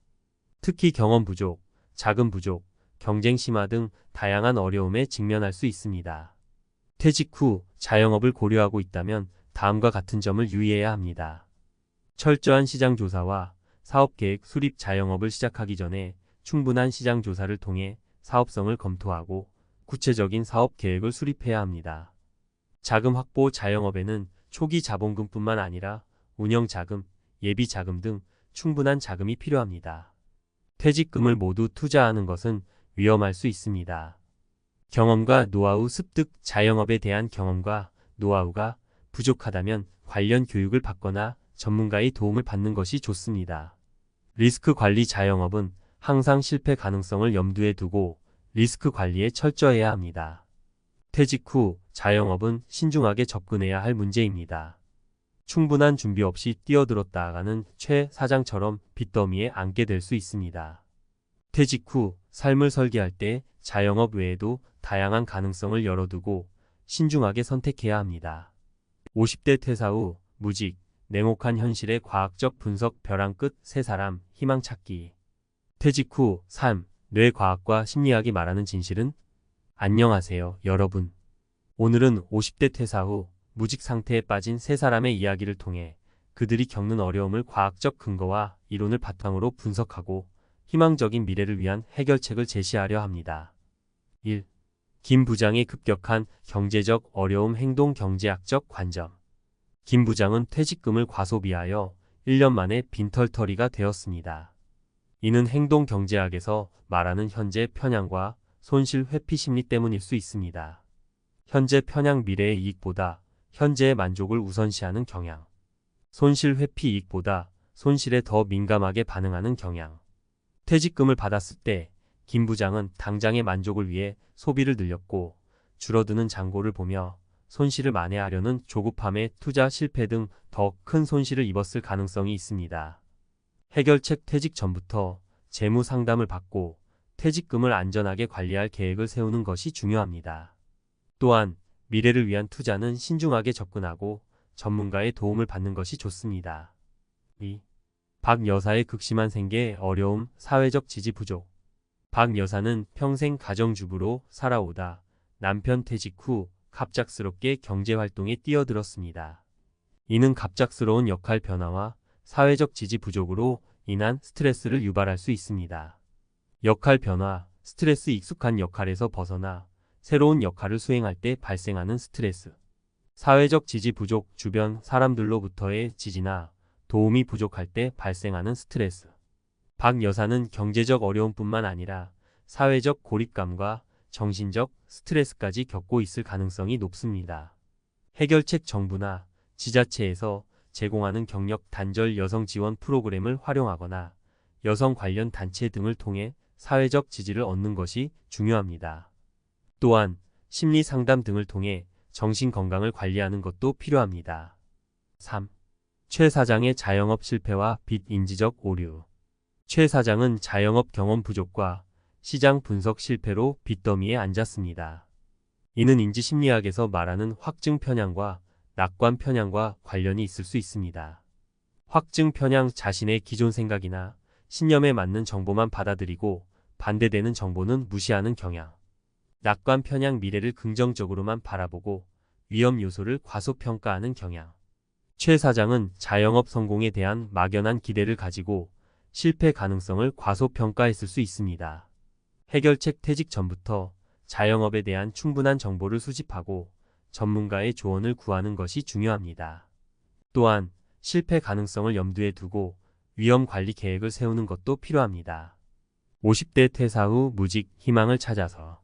특히 경험 부족, 자금 부족, 경쟁 심화 등 다양한 어려움에 직면할 수 있습니다. 퇴직 후 자영업을 고려하고 있다면 다음과 같은 점을 유의해야 합니다. 철저한 시장 조사와 사업 계획 수립. 자영업을 시작하기 전에 충분한 시장 조사를 통해 사업성을 검토하고 구체적인 사업 계획을 수립해야 합니다. 자금 확보. 자영업에는 초기 자본금뿐만 아니라 운영 자금, 예비 자금 등 충분한 자금이 필요합니다. 퇴직금을 모두 투자하는 것은 위험할 수 있습니다. 경험과 노하우 습득. 자영업에 대한 경험과 노하우가 부족하다면 관련 교육을 받거나 전문가의 도움을 받는 것이 좋습니다. 리스크 관리. 자영업은 항상 실패 가능성을 염두에 두고 리스크 관리에 철저해야 합니다. 퇴직 후 자영업은 신중하게 접근해야 할 문제입니다. 충분한 준비 없이 뛰어들었다가는 최 사장처럼 빚더미에 앉게 될 수 있습니다. 퇴직 후 삶을 설계할 때 자영업 외에도 다양한 가능성을 열어두고 신중하게 선택해야 합니다. 50대 퇴사 후 무직, 냉혹한 현실의 과학적 분석. 벼랑 끝 세 사람 희망 찾기. 퇴직 후 삶, 뇌과학과 심리학이 말하는 진실은? 안녕하세요, 여러분. 오늘은 50대 퇴사 후 무직 상태에 빠진 세 사람의 이야기를 통해 그들이 겪는 어려움을 과학적 근거와 이론을 바탕으로 분석하고 희망적인 미래를 위한 해결책을 제시하려 합니다. 1. 김 부장의 급격한 경제적 어려움. 행동 경제학적 관점. 김 부장은 퇴직금을 과소비하여 1년 만에 빈털터리가 되었습니다. 이는 행동 경제학에서 말하는 현재 편향과 손실 회피 심리 때문일 수 있습니다. 현재 편향. 미래의 이익보다 현재의 만족을 우선시하는 경향. 손실 회피. 이익보다 손실에 더 민감하게 반응하는 경향. 퇴직금을 받았을 때 김 부장은 당장의 만족을 위해 소비를 늘렸고 줄어드는 잔고를 보며 손실을 만회하려는 조급함에 투자 실패 등 더 큰 손실을 입었을 가능성이 있습니다. 해결책. 퇴직 전부터 재무 상담을 받고 퇴직금을 안전하게 관리할 계획을 세우는 것이 중요합니다. 또한 미래를 위한 투자는 신중하게 접근하고 전문가의 도움을 받는 것이 좋습니다. 2. 박 여사의 극심한 생계 어려움. 사회적 지지 부족. 박 여사는 평생 가정주부로 살아오다 남편 퇴직 후 갑작스럽게 경제활동에 뛰어들었습니다. 이는 갑작스러운 역할 변화와 사회적 지지 부족으로 인한 스트레스를 유발할 수 있습니다. 역할 변화, 스트레스. 익숙한 역할에서 벗어나 새로운 역할을 수행할 때 발생하는 스트레스. 사회적 지지 부족. 주변 사람들로부터의 지지나 도움이 부족할 때 발생하는 스트레스. 박 여사는 경제적 어려움뿐만 아니라 사회적 고립감과 정신적 스트레스까지 겪고 있을 가능성이 높습니다. 해결책. 정부나 지자체에서 제공하는 경력 단절 여성 지원 프로그램을 활용하거나 여성 관련 단체 등을 통해 사회적 지지를 얻는 것이 중요합니다. 또한 심리 상담 등을 통해 정신 건강을 관리하는 것도 필요합니다. 3. 최 사장의 자영업 실패와 빚. 인지적 오류. 최 사장은 자영업 경험 부족과 시장 분석 실패로 빚더미에 앉았습니다. 이는 인지 심리학에서 말하는 확증 편향과 낙관 편향과 관련이 있을 수 있습니다. 확증 편향. 자신의 기존 생각이나 신념에 맞는 정보만 받아들이고 반대되는 정보는 무시하는 경향. 낙관 편향. 미래를 긍정적으로만 바라보고 위험 요소를 과소평가하는 경향. 최 사장은 자영업 성공에 대한 막연한 기대를 가지고 실패 가능성을 과소평가했을 수 있습니다. 해결책. 퇴직 전부터 자영업에 대한 충분한 정보를 수집하고 전문가의 조언을 구하는 것이 중요합니다. 또한 실패 가능성을 염두에 두고 위험 관리 계획을 세우는 것도 필요합니다. 50대 퇴사 후 무직. 희망을 찾아서.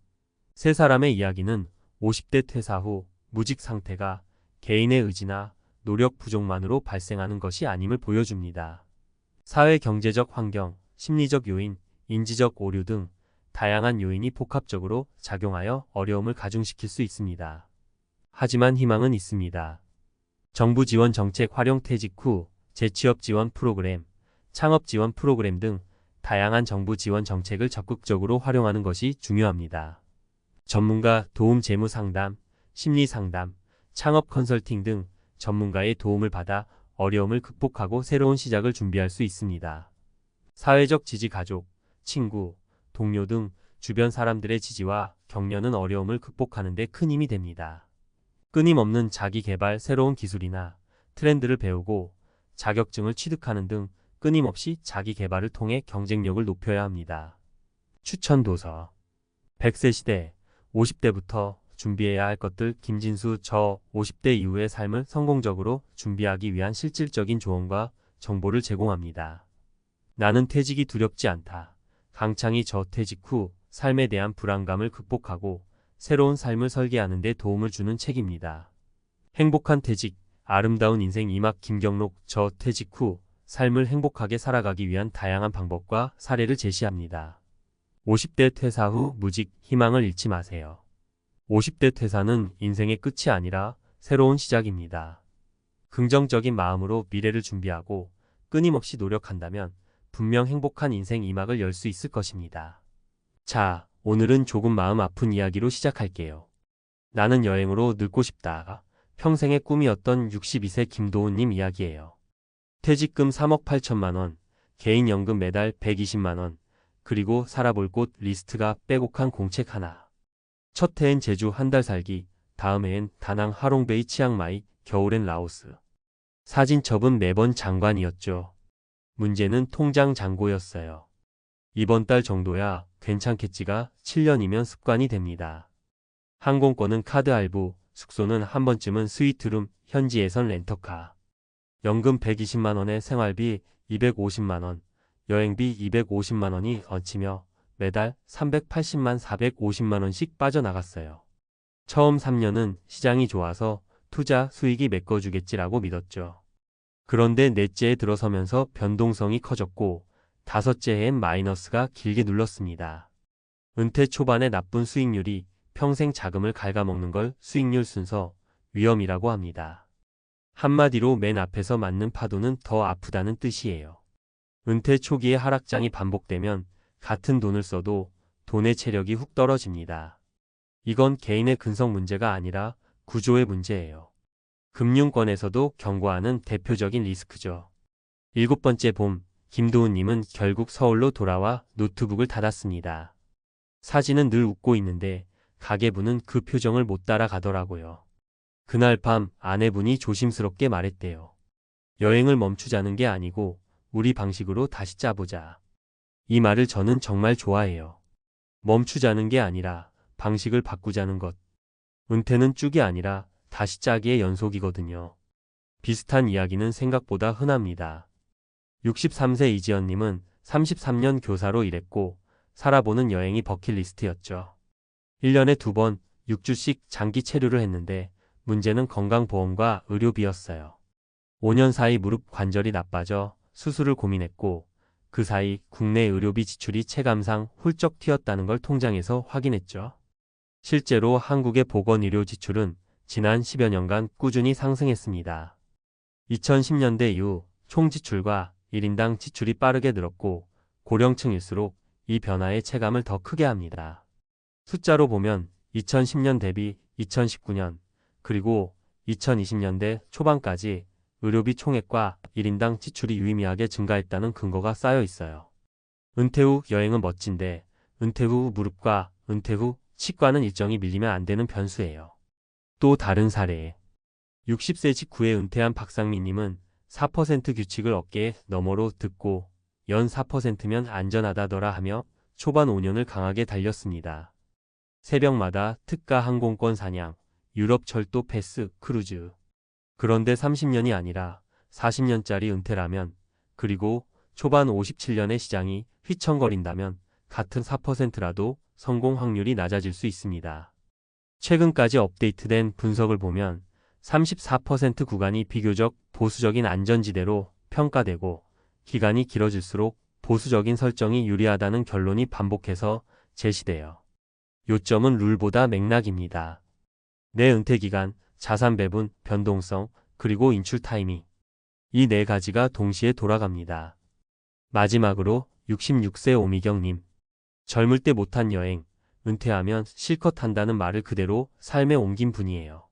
세 사람의 이야기는 50대 퇴사 후 무직 상태가 개인의 의지나 노력 부족만으로 발생하는 것이 아님을 보여줍니다. 사회 경제적 환경, 심리적 요인, 인지적 오류 등 다양한 요인이 복합적으로 작용하여 어려움을 가중시킬 수 있습니다. 하지만 희망은 있습니다. 정부 지원 정책 활용 퇴직 후 재취업 지원 프로그램, 창업 지원 프로그램 등 다양한 정부 지원 정책을 적극적으로 활용하는 것이 중요합니다. 전문가 도움 재무 상담, 심리 상담, 창업 컨설팅 등 전문가의 도움을 받아 어려움을 극복하고 새로운 시작을 준비할 수 있습니다. 사회적 지지 가족, 친구, 동료 등 주변 사람들의 지지와 격려는 어려움을 극복하는 데 큰 힘이 됩니다. 끊임없는 자기 개발, 새로운 기술이나 트렌드를 배우고 자격증을 취득하는 등 끊임없이 자기 개발을 통해 경쟁력을 높여야 합니다. 추천 도서 100세 시대 50대부터 준비해야 할 것들 김진수 저 50대 이후의 삶을 성공적으로 준비하기 위한 실질적인 조언과 정보를 제공합니다. 나는 퇴직이 두렵지 않다. 강창희 저 퇴직 후 삶에 대한 불안감을 극복하고 새로운 삶을 설계하는 데 도움을 주는 책입니다. 행복한 퇴직, 아름다운 인생 이막 김경록 저 퇴직 후 삶을 행복하게 살아가기 위한 다양한 방법과 사례를 제시합니다. 50대 퇴사 후 무직, 희망을 잃지 마세요. 50대 퇴사는 인생의 끝이 아니라 새로운 시작입니다. 긍정적인 마음으로 미래를 준비하고 끊임없이 노력한다면 분명 행복한 인생 이막을 열 수 있을 것입니다. 자, 오늘은 조금 마음 아픈 이야기로 시작할게요. 나는 여행으로 늙고 싶다. 평생의 꿈이었던 62세 김도훈님 이야기예요. 퇴직금 3억 8천만 원, 개인연금 매달 120만 원, 그리고 살아볼 곳 리스트가 빼곡한 공책 하나. 첫 해엔 제주 한 달 살기, 다음 해엔 다낭 하롱베이 치앙마이, 겨울엔 라오스. 사진첩은 매번 장관이었죠. 문제는 통장 잔고였어요. 이번 달 정도야 괜찮겠지가 7년이면 습관이 됩니다. 항공권은 카드 할부, 숙소는 한 번쯤은 스위트룸, 현지에선 렌터카. 연금 120만 원에 생활비 250만 원, 여행비 250만 원이 얹히며 매달 380만 450만 원씩 빠져나갔어요. 처음 3년은 시장이 좋아서 투자 수익이 메꿔주겠지라고 믿었죠. 그런데 넷째에 들어서면서 변동성이 커졌고 다섯째 해엔 마이너스가 길게 눌렀습니다. 은퇴 초반의 나쁜 수익률이 평생 자금을 갉아먹는 걸 수익률 순서 위험이라고 합니다. 한마디로 맨 앞에서 맞는 파도는 더 아프다는 뜻이에요. 은퇴 초기에 하락장이 반복되면 같은 돈을 써도 돈의 체력이 훅 떨어집니다. 이건 개인의 근성 문제가 아니라 구조의 문제예요. 금융권에서도 경고하는 대표적인 리스크죠. 7번째 봄, 김도훈님은 결국 서울로 돌아와 노트북을 닫았습니다. 사진은 늘 웃고 있는데 가계부는 그 표정을 못 따라가더라고요. 그날 밤 아내분이 조심스럽게 말했대요. 여행을 멈추자는 게 아니고 우리 방식으로 다시 짜보자. 이 말을 저는 정말 좋아해요. 멈추자는 게 아니라 방식을 바꾸자는 것. 은퇴는 쭉이 아니라 다시 짜기의 연속이거든요. 비슷한 이야기는 생각보다 흔합니다. 63세 이지연님은 33년 교사로 일했고 살아보는 여행이 버킷리스트였죠. 1년에 2번 6주씩 장기 체류를 했는데 문제는 건강보험과 의료비였어요. 5년 사이 무릎 관절이 나빠져 수술을 고민했고 그 사이 국내 의료비 지출이 체감상 훌쩍 튀었다는 걸 통장에서 확인했죠. 실제로 한국의 보건의료 지출은 지난 10여 년간 꾸준히 상승했습니다. 2010년대 이후 총 지출과 1인당 지출이 빠르게 늘었고 고령층일수록 이 변화의 체감을 더 크게 합니다. 숫자로 보면 2010년 대비 2019년 그리고 2020년대 초반까지 의료비 총액과 1인당 지출이 유의미하게 증가했다는 근거가 쌓여 있어요. 은퇴 후 여행은 멋진데 은퇴 후 무릎과 은퇴 후 치과는 일정이 밀리면 안 되는 변수예요. 또 다른 사례. 60세 직후에 은퇴한 박상민님은 4% 규칙을 어깨에 너머로 듣고 연 4%면 안전하다더라 하며 초반 5년을 강하게 달렸습니다. 새벽마다 특가 항공권 사냥, 유럽 철도 패스, 크루즈. 그런데 30년이 아니라 40년짜리 은퇴라면 그리고 초반 57년의 시장이 휘청거린다면 같은 4%라도 성공 확률이 낮아질 수 있습니다. 최근까지 업데이트된 분석을 보면 34% 구간이 비교적 보수적인 안전지대로 평가되고 기간이 길어질수록 보수적인 설정이 유리하다는 결론이 반복해서 제시돼요. 요점은 룰보다 맥락입니다. 내 은퇴 기간, 자산 배분, 변동성, 그리고 인출 타이밍. 이 네 가지가 동시에 돌아갑니다. 마지막으로 66세 오미경님. 젊을 때 못한 여행, 은퇴하면 실컷 한다는 말을 그대로 삶에 옮긴 분이에요.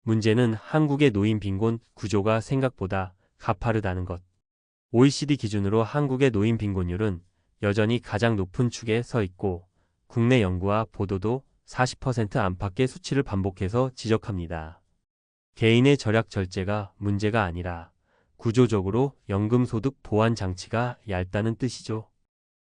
문제는 한국의 노인 빈곤 구조가 생각보다 가파르다는 것. OECD 기준으로 한국의 노인 빈곤율은 여전히 가장 높은 축에 서 있고 국내 연구와 보도도 40% 안팎의 수치를 반복해서 지적합니다. 개인의 절약 절제가 문제가 아니라 구조적으로 연금소득 보완 장치가 얇다는 뜻이죠.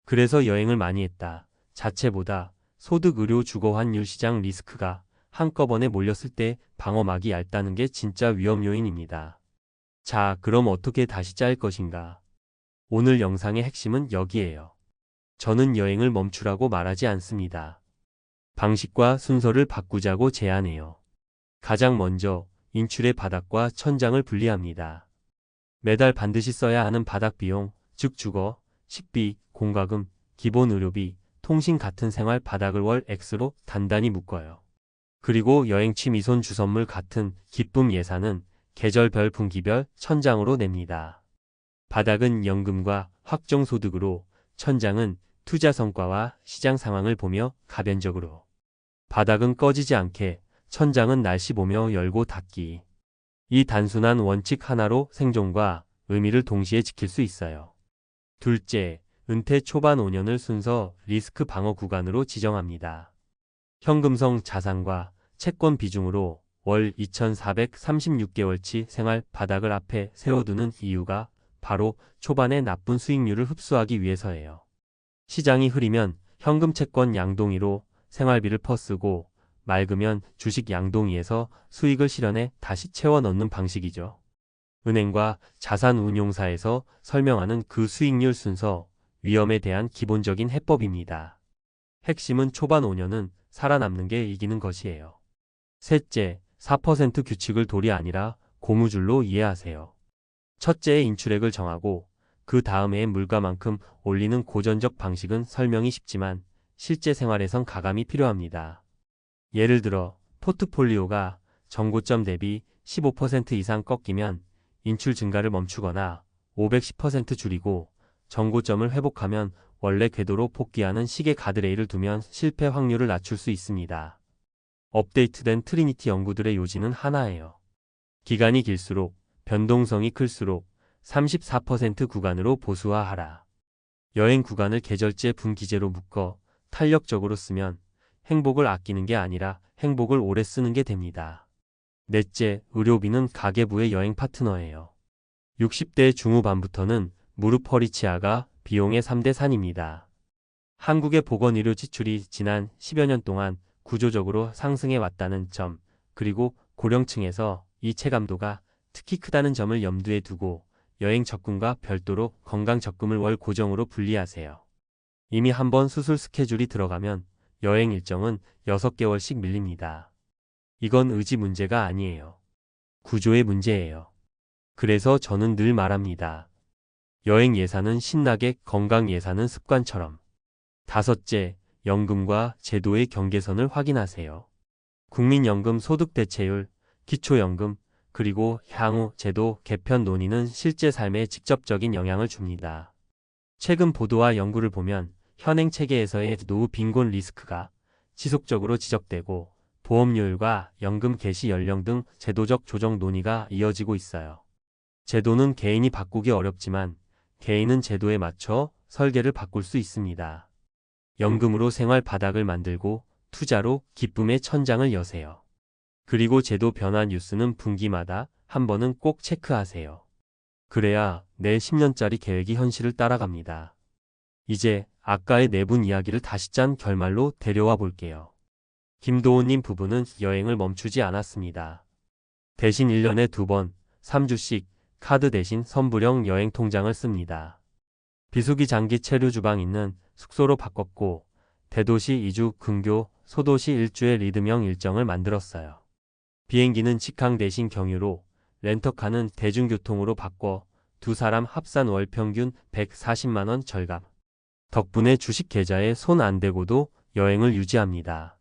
그래서 여행을 많이 했다 자체보다 소득 의료 주거 환율 시장 리스크가 한꺼번에 몰렸을 때 방어막이 얇다는 게 진짜 위험 요인입니다. 자, 그럼 어떻게 다시 짤 것인가? 오늘 영상의 핵심은 여기에요. 저는 여행을 멈추라고 말하지 않습니다. 방식과 순서를 바꾸자고 제안해요. 가장 먼저 인출의 바닥과 천장을 분리합니다. 매달 반드시 써야 하는 바닥 비용, 즉 주거, 식비, 공과금, 기본 의료비, 통신 같은 생활 바닥을 월 X로 단단히 묶어요. 그리고 여행 취미 손 주선물 같은 기쁨 예산은 계절별 분기별 천장으로 냅니다. 바닥은 연금과 확정 소득으로, 천장은 투자 성과와 시장 상황을 보며 가변적으로. 바닥은 꺼지지 않게, 천장은 날씨 보며 열고 닫기. 이 단순한 원칙 하나로 생존과 의미를 동시에 지킬 수 있어요. 둘째, 은퇴 초반 5년을 순서 리스크 방어 구간으로 지정합니다. 현금성 자산과 채권 비중으로 월 2,436개월치 생활 바닥을 앞에 세워두는 이유가 바로 초반에 나쁜 수익률을 흡수하기 위해서예요. 시장이 흐리면 현금 채권 양동이로 생활비를 퍼쓰고 맑으면 주식 양동이에서 수익을 실현해 다시 채워 넣는 방식이죠. 은행과 자산운용사에서 설명하는 그 수익률 순서, 위험에 대한 기본적인 해법입니다. 핵심은 초반 5년은 살아남는 게 이기는 것이에요. 셋째, 4% 규칙을 돌이 아니라 고무줄로 이해하세요. 첫째에 인출액을 정하고 그 다음에 물가만큼 올리는 고전적 방식은 설명이 쉽지만 실제 생활에선 가감이 필요합니다. 예를 들어 포트폴리오가 정고점 대비 15% 이상 꺾이면 인출 증가를 멈추거나 510% 줄이고 정고점을 회복하면 원래 궤도로 복귀하는 식의 가드레일을 두면 실패 확률을 낮출 수 있습니다. 업데이트된 트리니티 연구들의 요지는 하나예요. 기간이 길수록 변동성이 클수록 34% 구간으로 보수화하라. 여행 구간을 계절제 분기제로 묶어 탄력적으로 쓰면 행복을 아끼는 게 아니라 행복을 오래 쓰는 게 됩니다. 넷째, 의료비는 가계부의 여행 파트너예요. 60대 중후반부터는 무릎 허리 치아가 비용의 3대 산입니다. 한국의 보건의료 지출이 지난 10여 년 동안 구조적으로 상승해 왔다는 점, 그리고 고령층에서 이 체감도가 특히 크다는 점을 염두에 두고 여행 적금과 별도로 건강 적금을 월 고정으로 분리하세요. 이미 한번 수술 스케줄이 들어가면 여행 일정은 6개월씩 밀립니다. 이건 의지 문제가 아니에요. 구조의 문제예요. 그래서 저는 늘 말합니다. 여행 예산은 신나게, 건강 예산은 습관처럼. 다섯째, 연금과 제도의 경계선을 확인하세요. 국민연금 소득 대체율, 기초연금, 그리고 향후 제도 개편 논의는 실제 삶에 직접적인 영향을 줍니다. 최근 보도와 연구를 보면 현행 체계에서의 노후 빈곤 리스크가 지속적으로 지적되고 보험료율과 연금 개시 연령 등 제도적 조정 논의가 이어지고 있어요. 제도는 개인이 바꾸기 어렵지만 개인은 제도에 맞춰 설계를 바꿀 수 있습니다. 연금으로 생활 바닥을 만들고 투자로 기쁨의 천장을 여세요. 그리고 제도 변화 뉴스는 분기마다 한 번은 꼭 체크하세요. 그래야 내 10년짜리 계획이 현실을 따라갑니다. 이제 아까의 네 분 이야기를 다시 짠 결말로 데려와 볼게요. 김도훈님 부부는 여행을 멈추지 않았습니다. 대신 1년에 2번, 3주씩 카드 대신 선불형 여행 통장을 씁니다. 비수기 장기 체류 주방 있는 숙소로 바꿨고 대도시 2주 근교, 소도시 1주의 리듬형 일정을 만들었어요. 비행기는 직항 대신 경유로, 렌터카는 대중교통으로 바꿔 두 사람 합산 월 평균 140만 원 절감. 덕분에 주식 계좌에 손 안 대고도 여행을 유지합니다.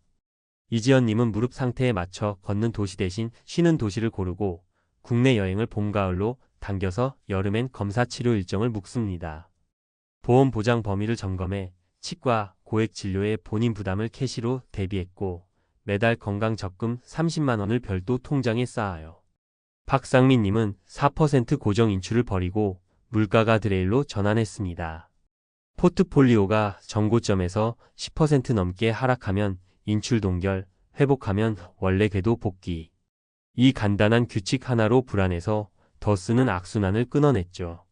이지연님은 무릎 상태에 맞춰 걷는 도시 대신 쉬는 도시를 고르고 국내 여행을 봄, 가을로 당겨서 여름엔 검사 치료 일정을 묶습니다. 보험 보장 범위를 점검해 치과, 고액 진료에 본인 부담을 캐시로 대비했고 매달 건강 적금 30만 원을 별도 통장에 쌓아요. 박상민님은 4% 고정 인출을 버리고 물가가 드레일로 전환했습니다. 포트폴리오가 정고점에서 10% 넘게 하락하면 인출 동결, 회복하면 원래 궤도 복귀. 이 간단한 규칙 하나로 불안해서 더 쓰는 악순환을 끊어냈죠.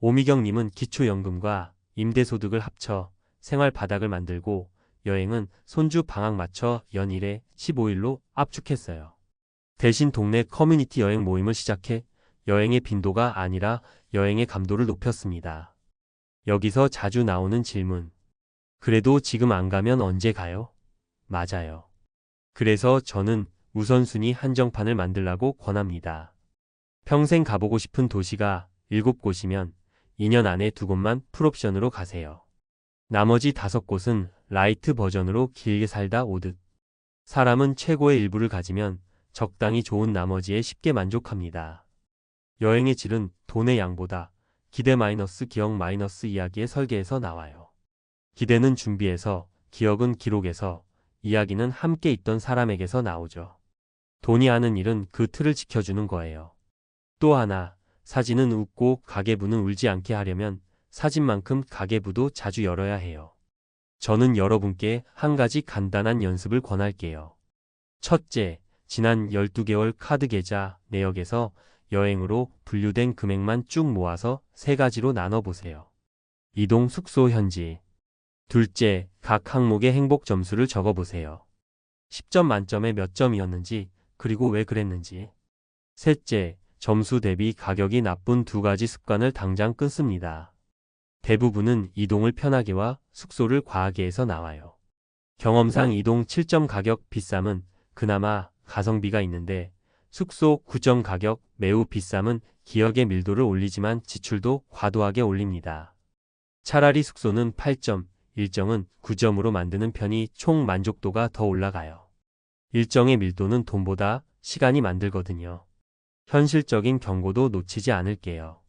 오미경님은 기초연금과 임대소득을 합쳐 생활 바닥을 만들고 여행은 손주 방학 맞춰 연일에 15일로 압축했어요. 대신 동네 커뮤니티 여행 모임을 시작해 여행의 빈도가 아니라 여행의 감도를 높였습니다. 여기서 자주 나오는 질문. 그래도 지금 안 가면 언제 가요? 맞아요. 그래서 저는 우선순위 한정판을 만들라고 권합니다. 평생 가보고 싶은 도시가 7곳이면 2년 안에 2곳만 풀옵션으로 가세요. 나머지 5곳은 라이트 버전으로 길게 살다 오듯. 사람은 최고의 일부를 가지면 적당히 좋은 나머지에 쉽게 만족합니다. 여행의 질은 돈의 양보다 기대 마이너스 기억 마이너스 이야기의 설계에서 나와요. 기대는 준비에서, 기억은 기록에서, 이야기는 함께 있던 사람에게서 나오죠. 돈이 하는 일은 그 틀을 지켜주는 거예요. 또 하나, 사진은 웃고 가계부는 울지 않게 하려면 사진만큼 가계부도 자주 열어야 해요. 저는 여러분께 한 가지 간단한 연습을 권할게요. 첫째, 지난 12개월 카드 계좌 내역에서 여행으로 분류된 금액만 쭉 모아서 3가지로 나눠보세요. 이동, 숙소, 현지. 둘째, 각 항목의 행복 점수를 적어보세요. 10점 만점에 몇 점이었는지, 그리고 왜 그랬는지. 셋째, 점수 대비 가격이 나쁜 2가지 습관을 당장 끊습니다. 대부분은 이동을 편하게와 숙소를 과하게 해서 나와요. 경험상 이동 7점 가격 비쌈은 그나마 가성비가 있는데 숙소 9점 가격 매우 비쌈은 기억의 밀도를 올리지만 지출도 과도하게 올립니다. 차라리 숙소는 8점, 일정은 9점으로 만드는 편이 총 만족도가 더 올라가요. 일정의 밀도는 돈보다 시간이 만들거든요. 현실적인 경고도 놓치지 않을게요.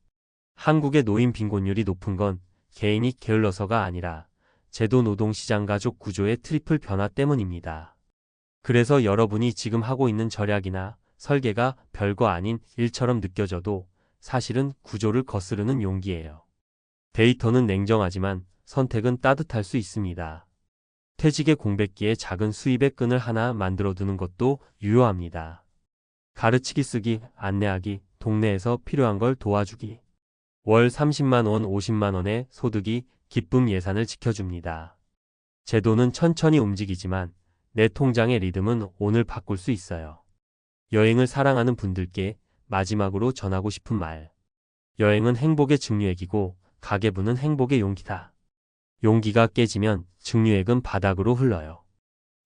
한국의 노인 빈곤율이 높은 건 개인이 게을러서가 아니라 제도 노동시장 가족 구조의 트리플 변화 때문입니다. 그래서 여러분이 지금 하고 있는 절약이나 설계가 별거 아닌 일처럼 느껴져도 사실은 구조를 거스르는 용기예요. 데이터는 냉정하지만 선택은 따뜻할 수 있습니다. 퇴직의 공백기에 작은 수입의 끈을 하나 만들어두는 것도 유효합니다. 가르치기, 쓰기, 안내하기, 동네에서 필요한 걸 도와주기. 월 30만 원, 50만 원의 소득이 기쁨 예산을 지켜줍니다. 제도는 천천히 움직이지만 내 통장의 리듬은 오늘 바꿀 수 있어요. 여행을 사랑하는 분들께 마지막으로 전하고 싶은 말. 여행은 행복의 증류액이고 가계부는 행복의 용기다. 용기가 깨지면 증류액은 바닥으로 흘러요.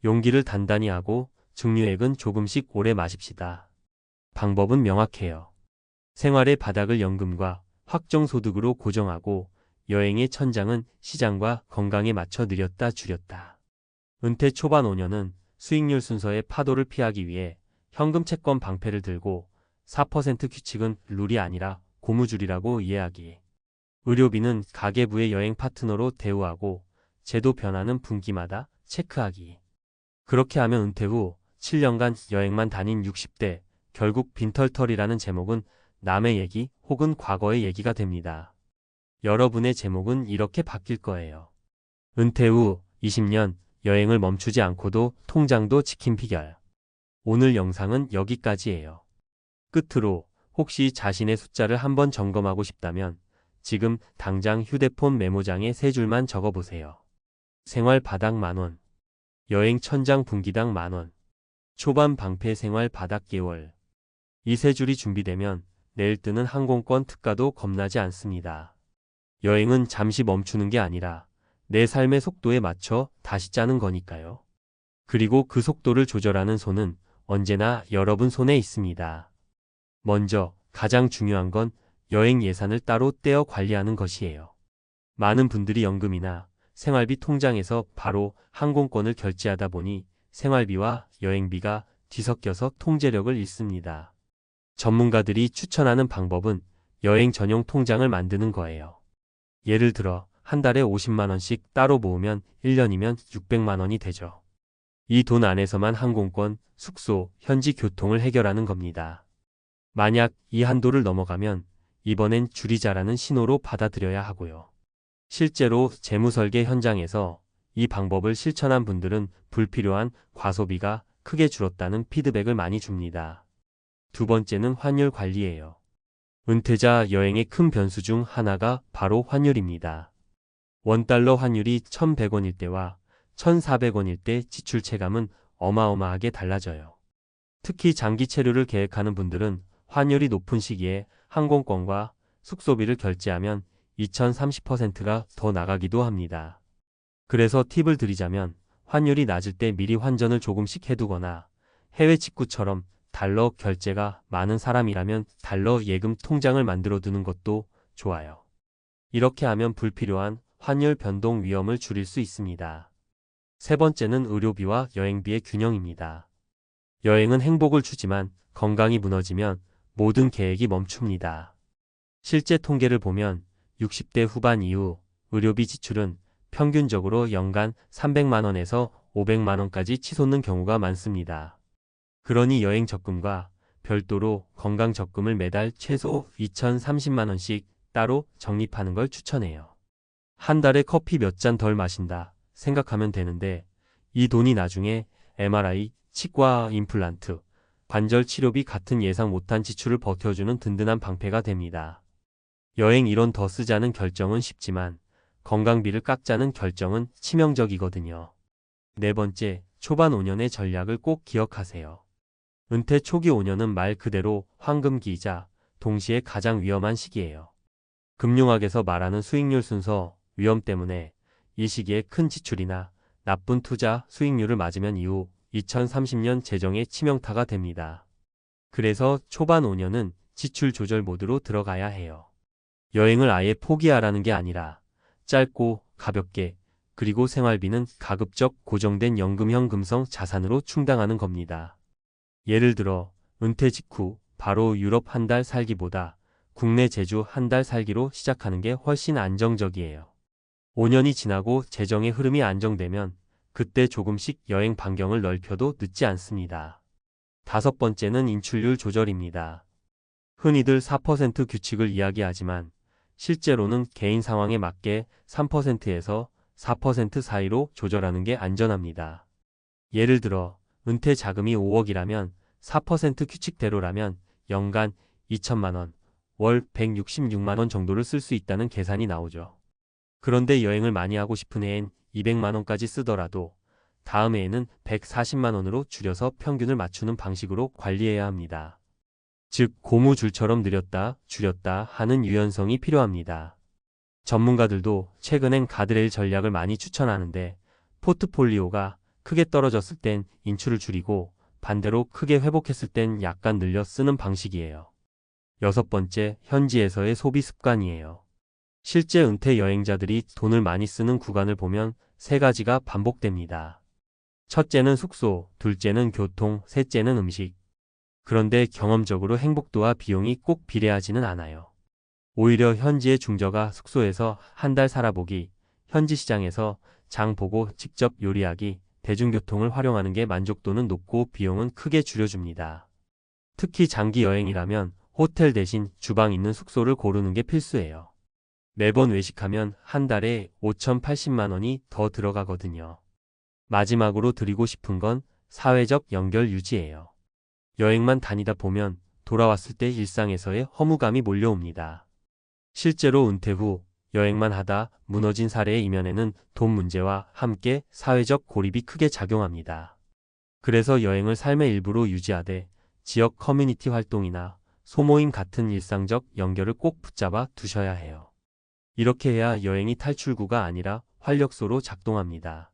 용기를 단단히 하고 증류액은 조금씩 오래 마십시다. 방법은 명확해요. 생활의 바닥을 연금과 확정소득으로 고정하고 여행의 천장은 시장과 건강에 맞춰 늘렸다 줄였다. 은퇴 초반 5년은 수익률 순서의 파도를 피하기 위해 현금 채권 방패를 들고 4% 규칙은 룰이 아니라 고무줄이라고 이해하기. 의료비는 가계부의 여행 파트너로 대우하고 제도 변화는 분기마다 체크하기. 그렇게 하면 은퇴 후 7년간 여행만 다닌 60대 결국 빈털털이라는 제목은 남의 얘기 혹은 과거의 얘기가 됩니다. 여러분의 제목은 이렇게 바뀔 거예요. 은퇴 후 20년 여행을 멈추지 않고도 통장도 지킨 비결. 오늘 영상은 여기까지예요. 끝으로 혹시 자신의 숫자를 한번 점검하고 싶다면 지금 당장 휴대폰 메모장에 3줄만 적어보세요. 생활 바닥 만원. 여행 천장 분기당 만원. 초반 방패 생활 바닥 개월. 이 3줄이 준비되면 내일 뜨는 항공권 특가도 겁나지 않습니다. 여행은 잠시 멈추는 게 아니라 내 삶의 속도에 맞춰 다시 짜는 거니까요. 그리고 그 속도를 조절하는 손은 언제나 여러분 손에 있습니다. 먼저 가장 중요한 건 여행 예산을 따로 떼어 관리하는 것이에요. 많은 분들이 연금이나 생활비 통장에서 바로 항공권을 결제하다 보니 생활비와 여행비가 뒤섞여서 통제력을 잃습니다. 전문가들이 추천하는 방법은 여행 전용 통장을 만드는 거예요. 예를 들어 한 달에 50만 원씩 따로 모으면 1년이면 600만 원이 되죠. 이 돈 안에서만 항공권, 숙소, 현지 교통을 해결하는 겁니다. 만약 이 한도를 넘어가면 이번엔 줄이자라는 신호로 받아들여야 하고요. 실제로 재무설계 현장에서 이 방법을 실천한 분들은 불필요한 과소비가 크게 줄었다는 피드백을 많이 줍니다. 두 번째는 환율 관리예요. 은퇴자 여행의 큰 변수 중 하나가 바로 환율입니다. 원달러 환율이 1,100원일 때와 1,400원일 때 지출 체감은 어마어마하게 달라져요. 특히 장기 체류를 계획하는 분들은 환율이 높은 시기에 항공권과 숙소비를 결제하면 2030%가 더 나가기도 합니다. 그래서 팁을 드리자면 환율이 낮을 때 미리 환전을 조금씩 해두거나 해외 직구처럼 달러 결제가 많은 사람이라면 달러 예금 통장을 만들어 두는 것도 좋아요. 이렇게 하면 불필요한 환율 변동 위험을 줄일 수 있습니다. 세 번째는 의료비와 여행비의 균형입니다. 여행은 행복을 주지만 건강이 무너지면 모든 계획이 멈춥니다. 실제 통계를 보면 60대 후반 이후 의료비 지출은 평균적으로 연간 300만 원에서 500만 원까지 치솟는 경우가 많습니다. 그러니 여행 적금과 별도로 건강 적금을 매달 최소 2,030만 원씩 따로 적립하는 걸 추천해요. 한 달에 커피 몇 잔 덜 마신다 생각하면 되는데 이 돈이 나중에 MRI, 치과 임플란트, 관절 치료비 같은 예상 못한 지출을 버텨주는 든든한 방패가 됩니다. 여행 1원 더 쓰자는 결정은 쉽지만 건강비를 깎자는 결정은 치명적이거든요. 네 번째, 초반 5년의 전략을 꼭 기억하세요. 은퇴 초기 5년은 말 그대로 황금기이자 동시에 가장 위험한 시기예요. 금융학에서 말하는 수익률 순서 위험 때문에 이 시기에 큰 지출이나 나쁜 투자 수익률을 맞으면 이후 2030년 재정에 치명타가 됩니다. 그래서 초반 5년은 지출 조절 모드로 들어가야 해요. 여행을 아예 포기하라는 게 아니라 짧고 가볍게 그리고 생활비는 가급적 고정된 연금형 금성 자산으로 충당하는 겁니다. 예를 들어 은퇴 직후 바로 유럽 한 달 살기보다 국내 제주 한 달 살기로 시작하는 게 훨씬 안정적이에요. 5년이 지나고 재정의 흐름이 안정되면 그때 조금씩 여행 반경을 넓혀도 늦지 않습니다. 다섯 번째는 인출률 조절입니다. 흔히들 4% 규칙을 이야기하지만 실제로는 개인 상황에 맞게 3%에서 4% 사이로 조절하는 게 안전합니다. 예를 들어 은퇴 자금이 5억이라면 4% 규칙대로라면 연간 2천만 원, 월 166만 원 정도를 쓸 수 있다는 계산이 나오죠. 그런데 여행을 많이 하고 싶은 해엔 200만 원까지 쓰더라도 다음 해에는 140만 원으로 줄여서 평균을 맞추는 방식으로 관리해야 합니다. 즉 고무줄처럼 늘렸다 줄였다 하는 유연성이 필요합니다. 전문가들도 최근엔 가드레일 전략을 많이 추천하는데 포트폴리오가 크게 떨어졌을 땐 인출을 줄이고 반대로 크게 회복했을 땐 약간 늘려 쓰는 방식이에요. 여섯 번째, 현지에서의 소비 습관이에요. 실제 은퇴 여행자들이 돈을 많이 쓰는 구간을 보면 세 가지가 반복됩니다. 첫째는 숙소, 둘째는 교통, 셋째는 음식. 그런데 경험적으로 행복도와 비용이 꼭 비례하지는 않아요. 오히려 현지의 중저가 숙소에서 한 달 살아보기, 현지 시장에서 장 보고 직접 요리하기, 대중교통을 활용하는 게 만족도는 높고 비용은 크게 줄여줍니다. 특히 장기 여행이라면 호텔 대신 주방 있는 숙소를 고르는 게 필수예요. 매번 외식하면 한 달에 5,080만 원이 더 들어가거든요. 마지막으로 드리고 싶은 건 사회적 연결 유지예요. 여행만 다니다 보면 돌아왔을 때 일상에서의 허무감이 몰려옵니다. 실제로 은퇴 후 여행만 하다 무너진 사례의 이면에는 돈 문제와 함께 사회적 고립이 크게 작용합니다. 그래서 여행을 삶의 일부로 유지하되 지역 커뮤니티 활동이나 소모임 같은 일상적 연결을 꼭 붙잡아 두셔야 해요. 이렇게 해야 여행이 탈출구가 아니라 활력소로 작동합니다.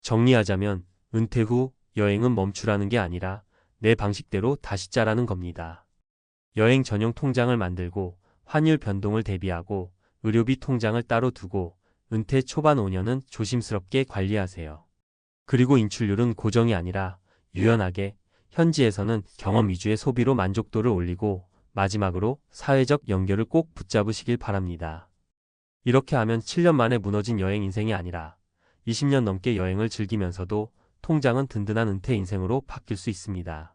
정리하자면 은퇴 후 여행은 멈추라는 게 아니라 내 방식대로 다시 짜라는 겁니다. 여행 전용 통장을 만들고 환율 변동을 대비하고 의료비 통장을 따로 두고 은퇴 초반 5년은 조심스럽게 관리하세요. 그리고 인출률은 고정이 아니라 유연하게 현지에서는 경험 위주의 소비로 만족도를 올리고 마지막으로 사회적 연결을 꼭 붙잡으시길 바랍니다. 이렇게 하면 7년 만에 무너진 여행 인생이 아니라 20년 넘게 여행을 즐기면서도 통장은 든든한 은퇴 인생으로 바뀔 수 있습니다.